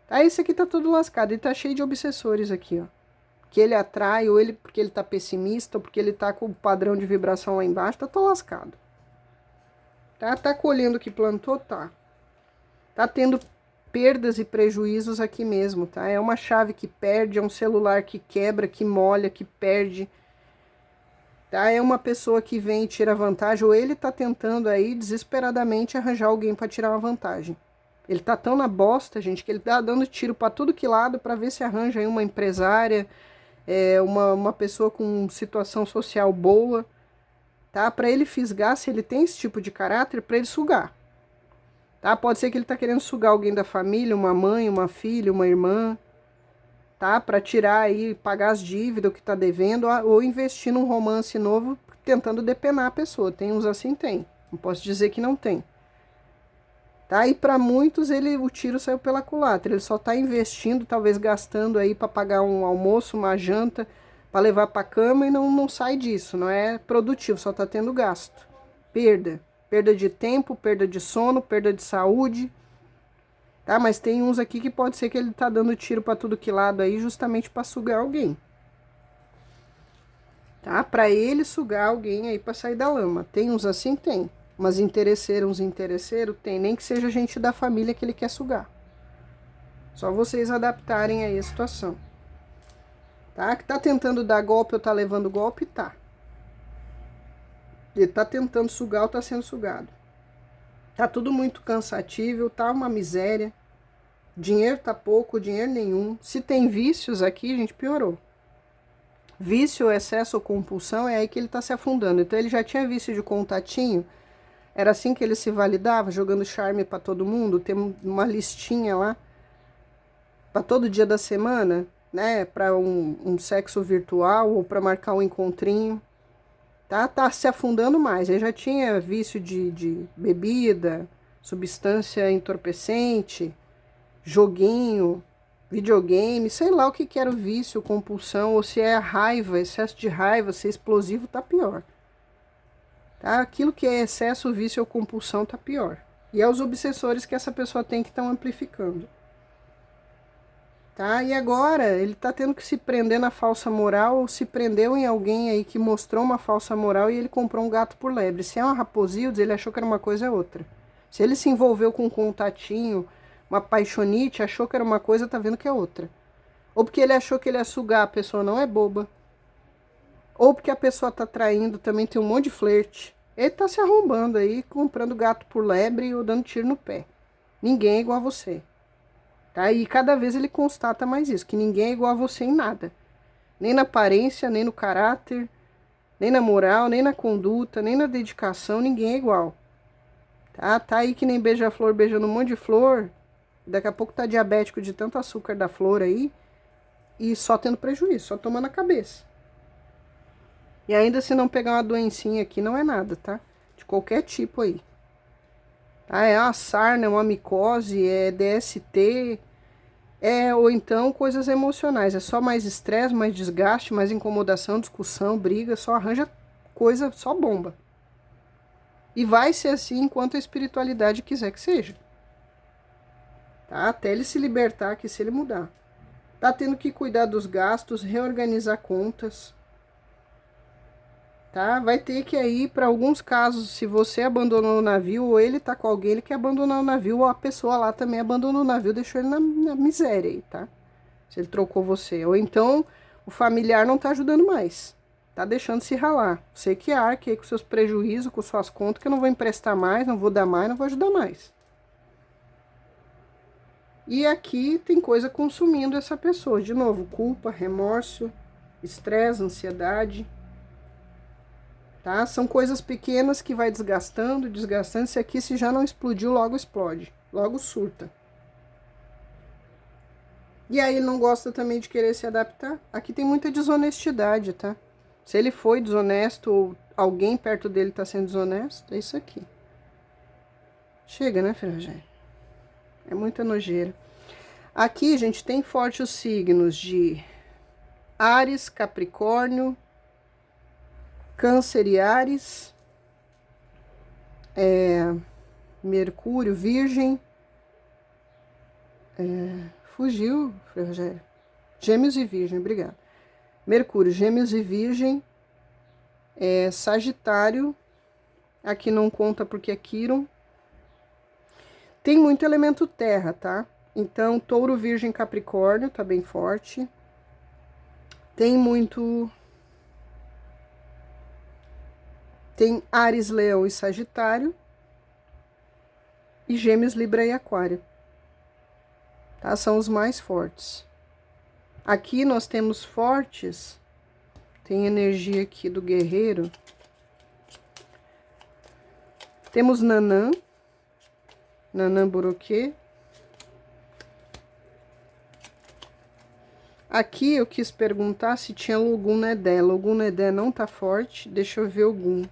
Tá, esse aqui tá todo lascado. Ele tá cheio de obsessores aqui, ó. Que ele atrai, ou ele porque ele tá pessimista, ou porque ele tá com o padrão de vibração lá embaixo, tá todo lascado. Tá colhendo o que plantou? Tá. Tá tendo perdas e prejuízos aqui mesmo, tá? É uma chave que perde, é um celular que quebra, que molha, que perde. Tá? É uma pessoa que vem e tira vantagem, ou ele tá tentando aí desesperadamente arranjar alguém para tirar uma vantagem. Ele tá tão na bosta, gente, que ele tá dando tiro para tudo que lado para ver se arranja aí uma empresária, uma pessoa com situação social boa, tá? Para ele fisgar, se ele tem esse tipo de caráter, para ele sugar. Tá? Pode ser que ele tá querendo sugar alguém da família, uma mãe, uma filha, uma irmã, tá? Para tirar aí, pagar as dívidas, o que tá devendo, ou investir num romance novo, tentando depenar a pessoa. Tem uns assim? Tem. Não posso dizer que não tem. Tá? E para muitos o tiro saiu pela culatra. Ele só está investindo, talvez gastando aí para pagar um almoço, uma janta, para levar para cama e não sai disso. Não é produtivo, só está tendo gasto. Perda de tempo, perda de sono, perda de saúde. Tá? Mas tem uns aqui que pode ser que ele tá dando tiro para tudo que lado aí, justamente para sugar alguém. Tá? Para ele sugar alguém aí para sair da lama. Tem uns assim? Tem. Mas uns interesseiros, tem. Nem que seja gente da família que ele quer sugar. Só vocês adaptarem aí a situação. Tá? Que tá tentando dar golpe ou tá levando golpe? Tá. Ele tá tentando sugar ou tá sendo sugado. Tá tudo muito cansativo, tá uma miséria. Dinheiro tá pouco, dinheiro nenhum. Se tem vícios aqui, gente, piorou. Vício, excesso ou compulsão é aí que ele tá se afundando. Então ele já tinha vício de contatinho. Era assim que ele se validava, jogando charme para todo mundo, tem uma listinha lá para todo dia da semana, né? Para um sexo virtual ou para marcar um encontrinho. Tá se afundando mais. Ele já tinha vício de bebida, substância entorpecente, joguinho, videogame, sei lá o que era o vício, compulsão, ou se é raiva, excesso de raiva, se é explosivo, tá pior. Tá? Aquilo que é excesso, vício ou compulsão tá pior. E é os obsessores que essa pessoa tem que estão amplificando. Tá? E agora ele tá tendo que se prender na falsa moral, ou se prendeu em alguém aí que mostrou uma falsa moral e ele comprou um gato por lebre. Se é uma raposildes, ele achou que era uma coisa, é outra. Se ele se envolveu com um contatinho, uma paixonite, achou que era uma coisa, tá vendo que é outra. Ou porque ele achou que ele ia sugar, a pessoa não é boba. Ou porque a pessoa tá traindo, também tem um monte de flerte. Ele tá se arrombando aí, comprando gato por lebre ou dando tiro no pé. Ninguém é igual a você. Tá? E cada vez ele constata mais isso, que ninguém é igual a você em nada. Nem na aparência, nem no caráter, nem na moral, nem na conduta, nem na dedicação, ninguém é igual. Tá aí que nem beija-flor beijando um monte de flor. Daqui a pouco tá diabético de tanto açúcar da flor aí. E só tendo prejuízo, só tomando a cabeça. E ainda se não pegar uma doencinha aqui, não é nada, tá? De qualquer tipo aí. Tá? É uma sarna, é uma micose, é DST, ou então coisas emocionais. É só mais estresse, mais desgaste, mais incomodação, discussão, briga, só arranja coisa, só bomba. E vai ser assim enquanto a espiritualidade quiser que seja. Tá? Até ele se libertar aqui, se ele mudar. Tá tendo que cuidar dos gastos, reorganizar contas. Tá? Vai ter que aí, para alguns casos, se você abandonou o navio, ou ele tá com alguém, ele quer abandonar o navio, ou a pessoa lá também abandonou o navio, deixou ele na miséria aí, tá? Se ele trocou você. Ou então, o familiar não tá ajudando mais. Tá deixando se ralar. Você que arque aí com seus prejuízos, com suas contas, que eu não vou emprestar mais, não vou dar mais, não vou ajudar mais. E aqui tem coisa consumindo essa pessoa. De novo, culpa, remorso, estresse, ansiedade. Tá? São coisas pequenas que vai desgastando, desgastando. Se aqui se já não explodiu, logo explode. Logo surta. E aí ele não gosta também de querer se adaptar. Aqui tem muita desonestidade, tá? Se ele foi desonesto ou alguém perto dele tá sendo desonesto, é isso aqui. Chega, né, Ferragem? É muita nojeira. Aqui, gente, tem forte os signos de Áries, Capricórnio, Câncer e Áries, Mercúrio, Virgem, fugiu, Rogério, Gêmeos e Virgem, obrigado. Mercúrio, Gêmeos e Virgem, Sagitário, aqui não conta porque é Quirón. Tem muito elemento terra, tá? Então, Touro, Virgem, Capricórnio, tá bem forte. Tem muito... Tem Áries, Leão e Sagitário. E Gêmeos, Libra e Aquário. Tá? São os mais fortes. Aqui nós temos fortes. Tem energia aqui do guerreiro. Temos Nanã. Nanã Buroquê. Aqui eu quis perguntar se tinha Logum Nedé. Logum Nedé não tá forte. Deixa eu ver Ogum.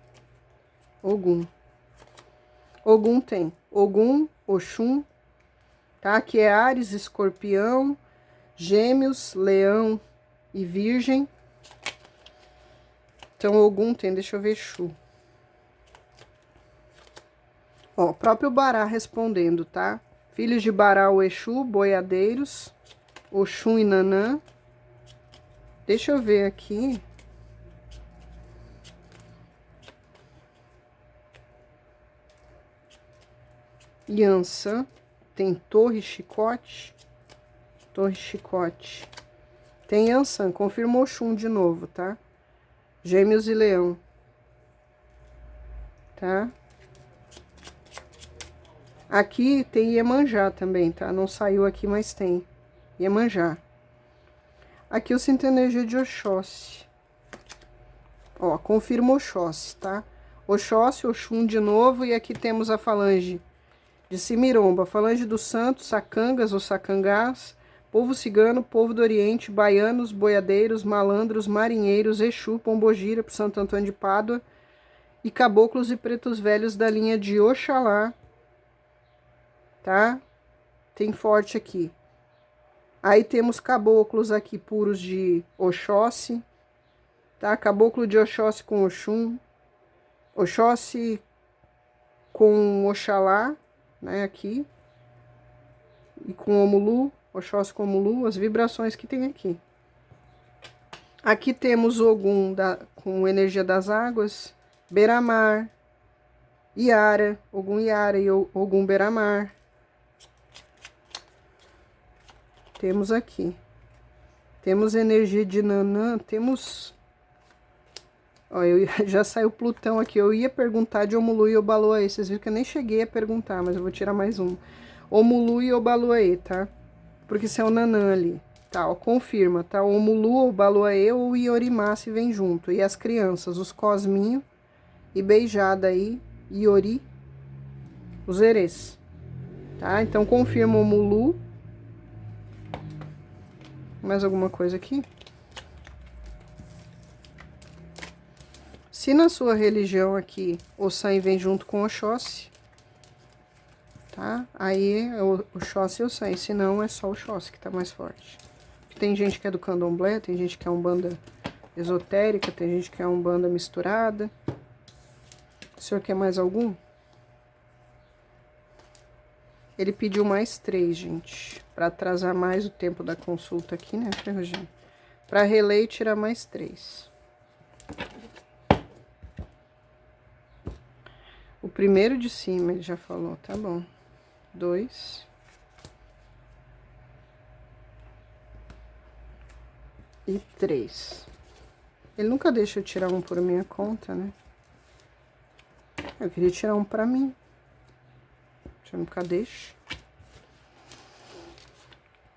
Ogum tem. Ogum, Oxum, tá? Que é Áries, Escorpião, Gêmeos, Leão e Virgem. Então, Ogum tem, deixa eu ver Exu. Ó, o próprio Bará respondendo, tá? Filhos de Bará, o Exu, boiadeiros, Oxum e Nanã. Deixa eu ver aqui. Yansan, tem Torre Chicote. Torre Chicote. Tem Yansan, confirmou Oxum de novo, tá? Gêmeos e Leão. Tá? Aqui tem Iemanjá também, tá? Não saiu aqui, mas tem Iemanjá. Aqui eu sinto energia de Oxóssi. Ó, confirma Oxóssi, tá? Oxóssi, Oxum de novo, e aqui temos a falange de Cimiromba, falange dos santos, sacangas ou sacangás, povo cigano, povo do Oriente, baianos, boiadeiros, malandros, marinheiros, Exu, Pombogira, pro Santo Antônio de Pádua, e caboclos e pretos velhos da linha de Oxalá, tá? Tem forte aqui. Aí temos caboclos aqui puros de Oxóssi, tá? Caboclo de Oxóssi com Oxum, Oxóssi com Oxalá, né, aqui, e com Omulu, Oxóssi com Omulu, as vibrações que tem aqui. Aqui temos Ogum com energia das águas, Beramar, Iara, Ogum Iara e Ogum Beramar. Temos aqui. Temos energia de Nanã, temos... Ó, já saiu Plutão aqui. Eu ia perguntar de Omulu e Obaluaê. Vocês viram que eu nem cheguei a perguntar, mas eu vou tirar mais um. Omulu e Obaluaê, tá? Porque isso é o Nanã ali. Tá, ó, confirma, tá? Omulu, Obaluaê ou Iorimá se vem junto. E as crianças, os Cosminho e Beijada aí, Iori, os Erês. Tá? Então confirma Omulu. Mais alguma coisa aqui? Se na sua religião aqui o sangue vem junto com o Oxóssi, tá? Aí é o Oxóssi e o sangue, se não é só o Oxóssi que tá mais forte. Tem gente que é do candomblé, tem gente que é umbanda esotérica, tem gente que é umbanda misturada. O senhor quer mais algum? Ele pediu mais 3, gente, pra atrasar mais o tempo da consulta aqui, né, Ferrugem? Pra reler e tirar mais 3. O primeiro de cima, ele já falou, tá bom. 2. E 3. Ele nunca deixa eu tirar um por minha conta, né? Eu queria tirar um pra mim. Eu nunca deixo.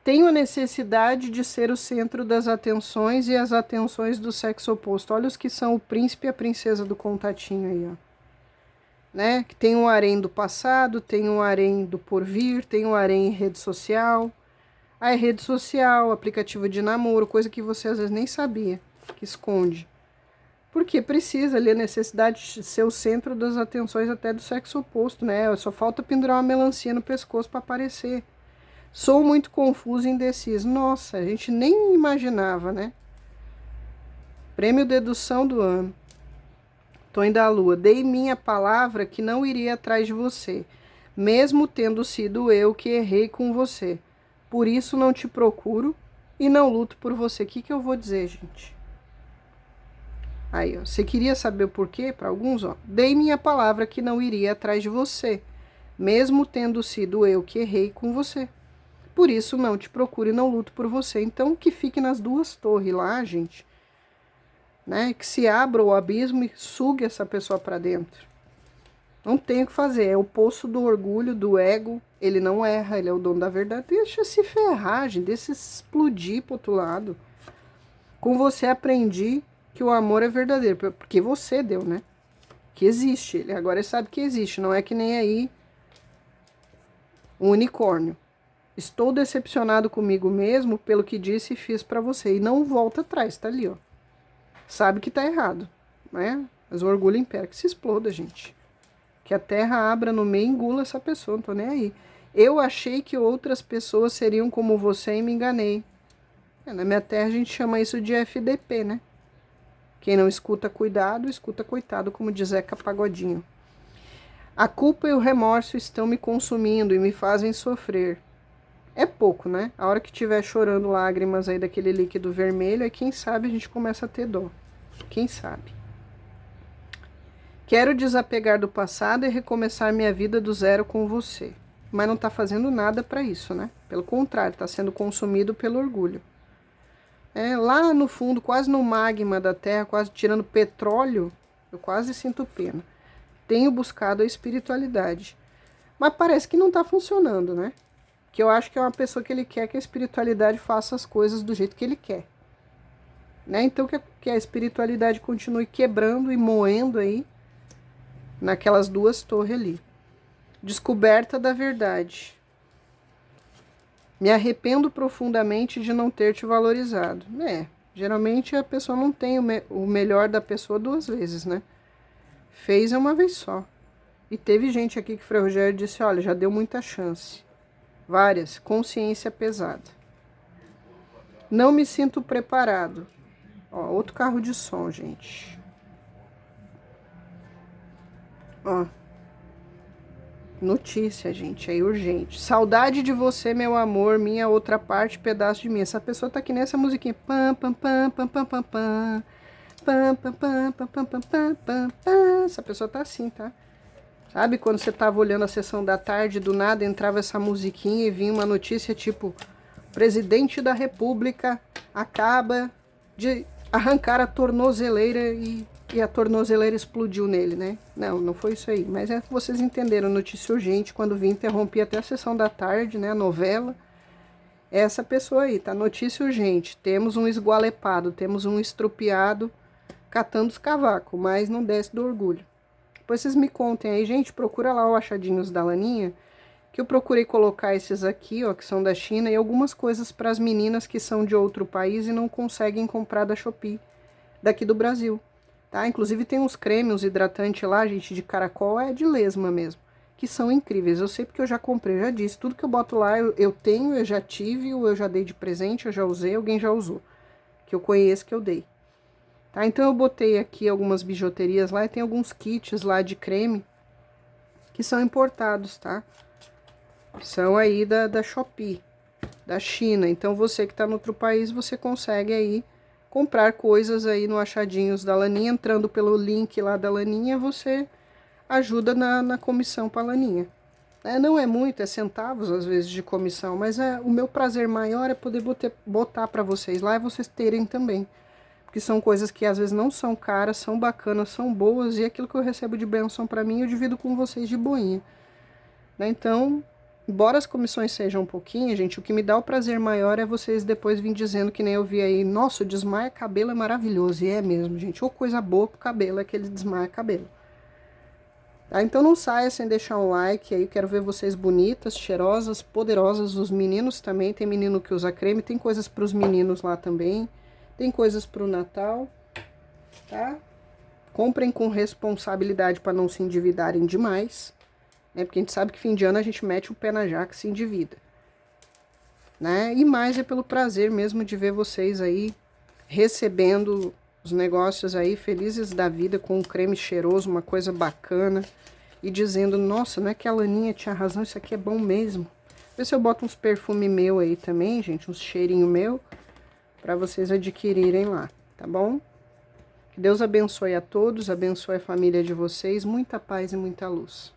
Tenho a necessidade de ser o centro das atenções e as atenções do sexo oposto. Olha os que são o príncipe e a princesa do contatinho aí, ó. Né? Que tem um harém do passado, tem um harém do porvir, tem um harém em rede social. Ah, é rede social, aplicativo de namoro, coisa que você às vezes nem sabia, que esconde. Porque precisa ali a necessidade de ser o centro das atenções até do sexo oposto, né? Só falta pendurar uma melancia no pescoço para aparecer. Sou muito confuso e indeciso. Nossa, a gente nem imaginava, né? Prêmio Dedução do ano. Tonho da Lua, dei minha palavra que não iria atrás de você, mesmo tendo sido eu que errei com você. Por isso não te procuro e não luto por você. O que eu vou dizer, gente? Aí, ó, você queria saber o porquê? Para alguns, ó, dei minha palavra que não iria atrás de você, mesmo tendo sido eu que errei com você. Por isso não te procuro e não luto por você. Então que fique nas duas torres lá, gente. Né, que se abra o abismo e sugue essa pessoa para dentro. Não tem o que fazer, é o poço do orgulho, do ego, ele não erra, ele é o dono da verdade. Deixa se ferrar, gente, deixa se explodir pro outro lado. Com você aprendi que o amor é verdadeiro, porque você deu, né? Que existe, ele agora sabe que existe, não é que nem aí um unicórnio. Estou decepcionado comigo mesmo pelo que disse e fiz para você, e não volta atrás, tá ali, ó. Sabe que tá errado, né? Mas o orgulho impera, que se exploda, gente. Que a terra abra no meio e engula essa pessoa, não tô nem aí. Eu achei que outras pessoas seriam como você e me enganei. Na minha terra a gente chama isso de FDP, né? Quem não escuta cuidado, escuta coitado, como diz Zeca Pagodinho. A culpa e o remorso estão me consumindo e me fazem sofrer. É pouco, né? A hora que estiver chorando lágrimas aí daquele líquido vermelho, aí quem sabe a gente começa a ter dó. Quem sabe? Quero desapegar do passado e recomeçar minha vida do zero com você. Mas não tá fazendo nada para isso, né? Pelo contrário, tá sendo consumido pelo orgulho. Lá no fundo, quase no magma da terra, quase tirando petróleo, eu quase sinto pena. Tenho buscado a espiritualidade. Mas parece que não tá funcionando, né? Que eu acho que é uma pessoa que ele quer que a espiritualidade faça as coisas do jeito que ele quer. Né? Então que a espiritualidade continue quebrando e moendo aí naquelas duas torres ali. Descoberta da verdade. Me arrependo profundamente de não ter te valorizado. Geralmente a pessoa não tem o melhor da pessoa duas vezes, né? Fez uma vez só. E teve gente aqui que o Frei Rogério disse, olha, já deu muita chance. Várias. Consciência pesada. Não me sinto preparado. Ó, outro carro de som, gente. Ó. Notícia, gente, é urgente. Saudade de você, meu amor, minha outra parte, pedaço de mim. Essa pessoa tá aqui nessa musiquinha. Pam, pam, pam, pam, pam, pam, pam. Pam, pam, pam, pam, pam, pam, pam, pam, pam. Essa pessoa tá assim, tá? Sabe quando você tava olhando a sessão da tarde, do nada entrava essa musiquinha e vinha uma notícia tipo: presidente da República acaba de arrancar a tornozeleira e a tornozeleira explodiu nele, né? Não, não foi isso aí. Mas é que vocês entenderam, notícia urgente, quando vim interromper até a sessão da tarde, né? A novela. Essa pessoa aí, tá? Notícia urgente. Temos um esgualepado, temos um estrupiado catando os cavacos, mas não desce do orgulho. Depois vocês me contem aí, gente, procura lá o Achadinhos da Laninha, que eu procurei colocar esses aqui, ó, que são da China, e algumas coisas para as meninas que são de outro país e não conseguem comprar da Shopee, daqui do Brasil, tá? Inclusive tem uns cremes, uns hidratantes lá, gente, de caracol, é de lesma mesmo, que são incríveis. Eu sei porque eu já comprei, eu já disse, tudo que eu boto lá eu tenho, eu já tive, ou eu já dei de presente, eu já usei, alguém já usou, que eu conheço, que eu dei. Tá, então eu botei aqui algumas bijuterias lá e tem alguns kits lá de creme que são importados, tá? São aí da Shopee, da China. Então você que tá no outro país, você consegue aí comprar coisas aí no Achadinhos da Laninha. Entrando pelo link lá da Laninha, você ajuda na comissão pra Laninha. Não é muito, é centavos às vezes de comissão, mas o meu prazer maior é poder botar pra vocês lá e vocês terem também. Porque são coisas que às vezes não são caras, são bacanas, são boas, e aquilo que eu recebo de bênção pra mim, eu divido com vocês de boinha. Né? Então, embora as comissões sejam um pouquinho, gente, o que me dá o prazer maior é vocês depois virem dizendo, que nem eu vi aí, nossa, o desmaia cabelo é maravilhoso, e é mesmo, gente, ou coisa boa pro cabelo, é aquele desmaia cabelo. Tá? Então não saia sem deixar um like aí, quero ver vocês bonitas, cheirosas, poderosas, os meninos também, tem menino que usa creme, tem coisas pros meninos lá também. Tem coisas pro Natal, tá? Comprem com responsabilidade para não se endividarem demais, né? Porque a gente sabe que fim de ano a gente mete o pé na jaca e se endivida, né? E mais é pelo prazer mesmo de ver vocês aí recebendo os negócios aí, felizes da vida, com um creme cheiroso, uma coisa bacana, e dizendo, nossa, não é que a Laninha tinha razão, isso aqui é bom mesmo. Vê se eu boto uns perfumes meu aí também, gente, uns cheirinho meu, para vocês adquirirem lá, tá bom? Que Deus abençoe a todos, abençoe a família de vocês, muita paz e muita luz.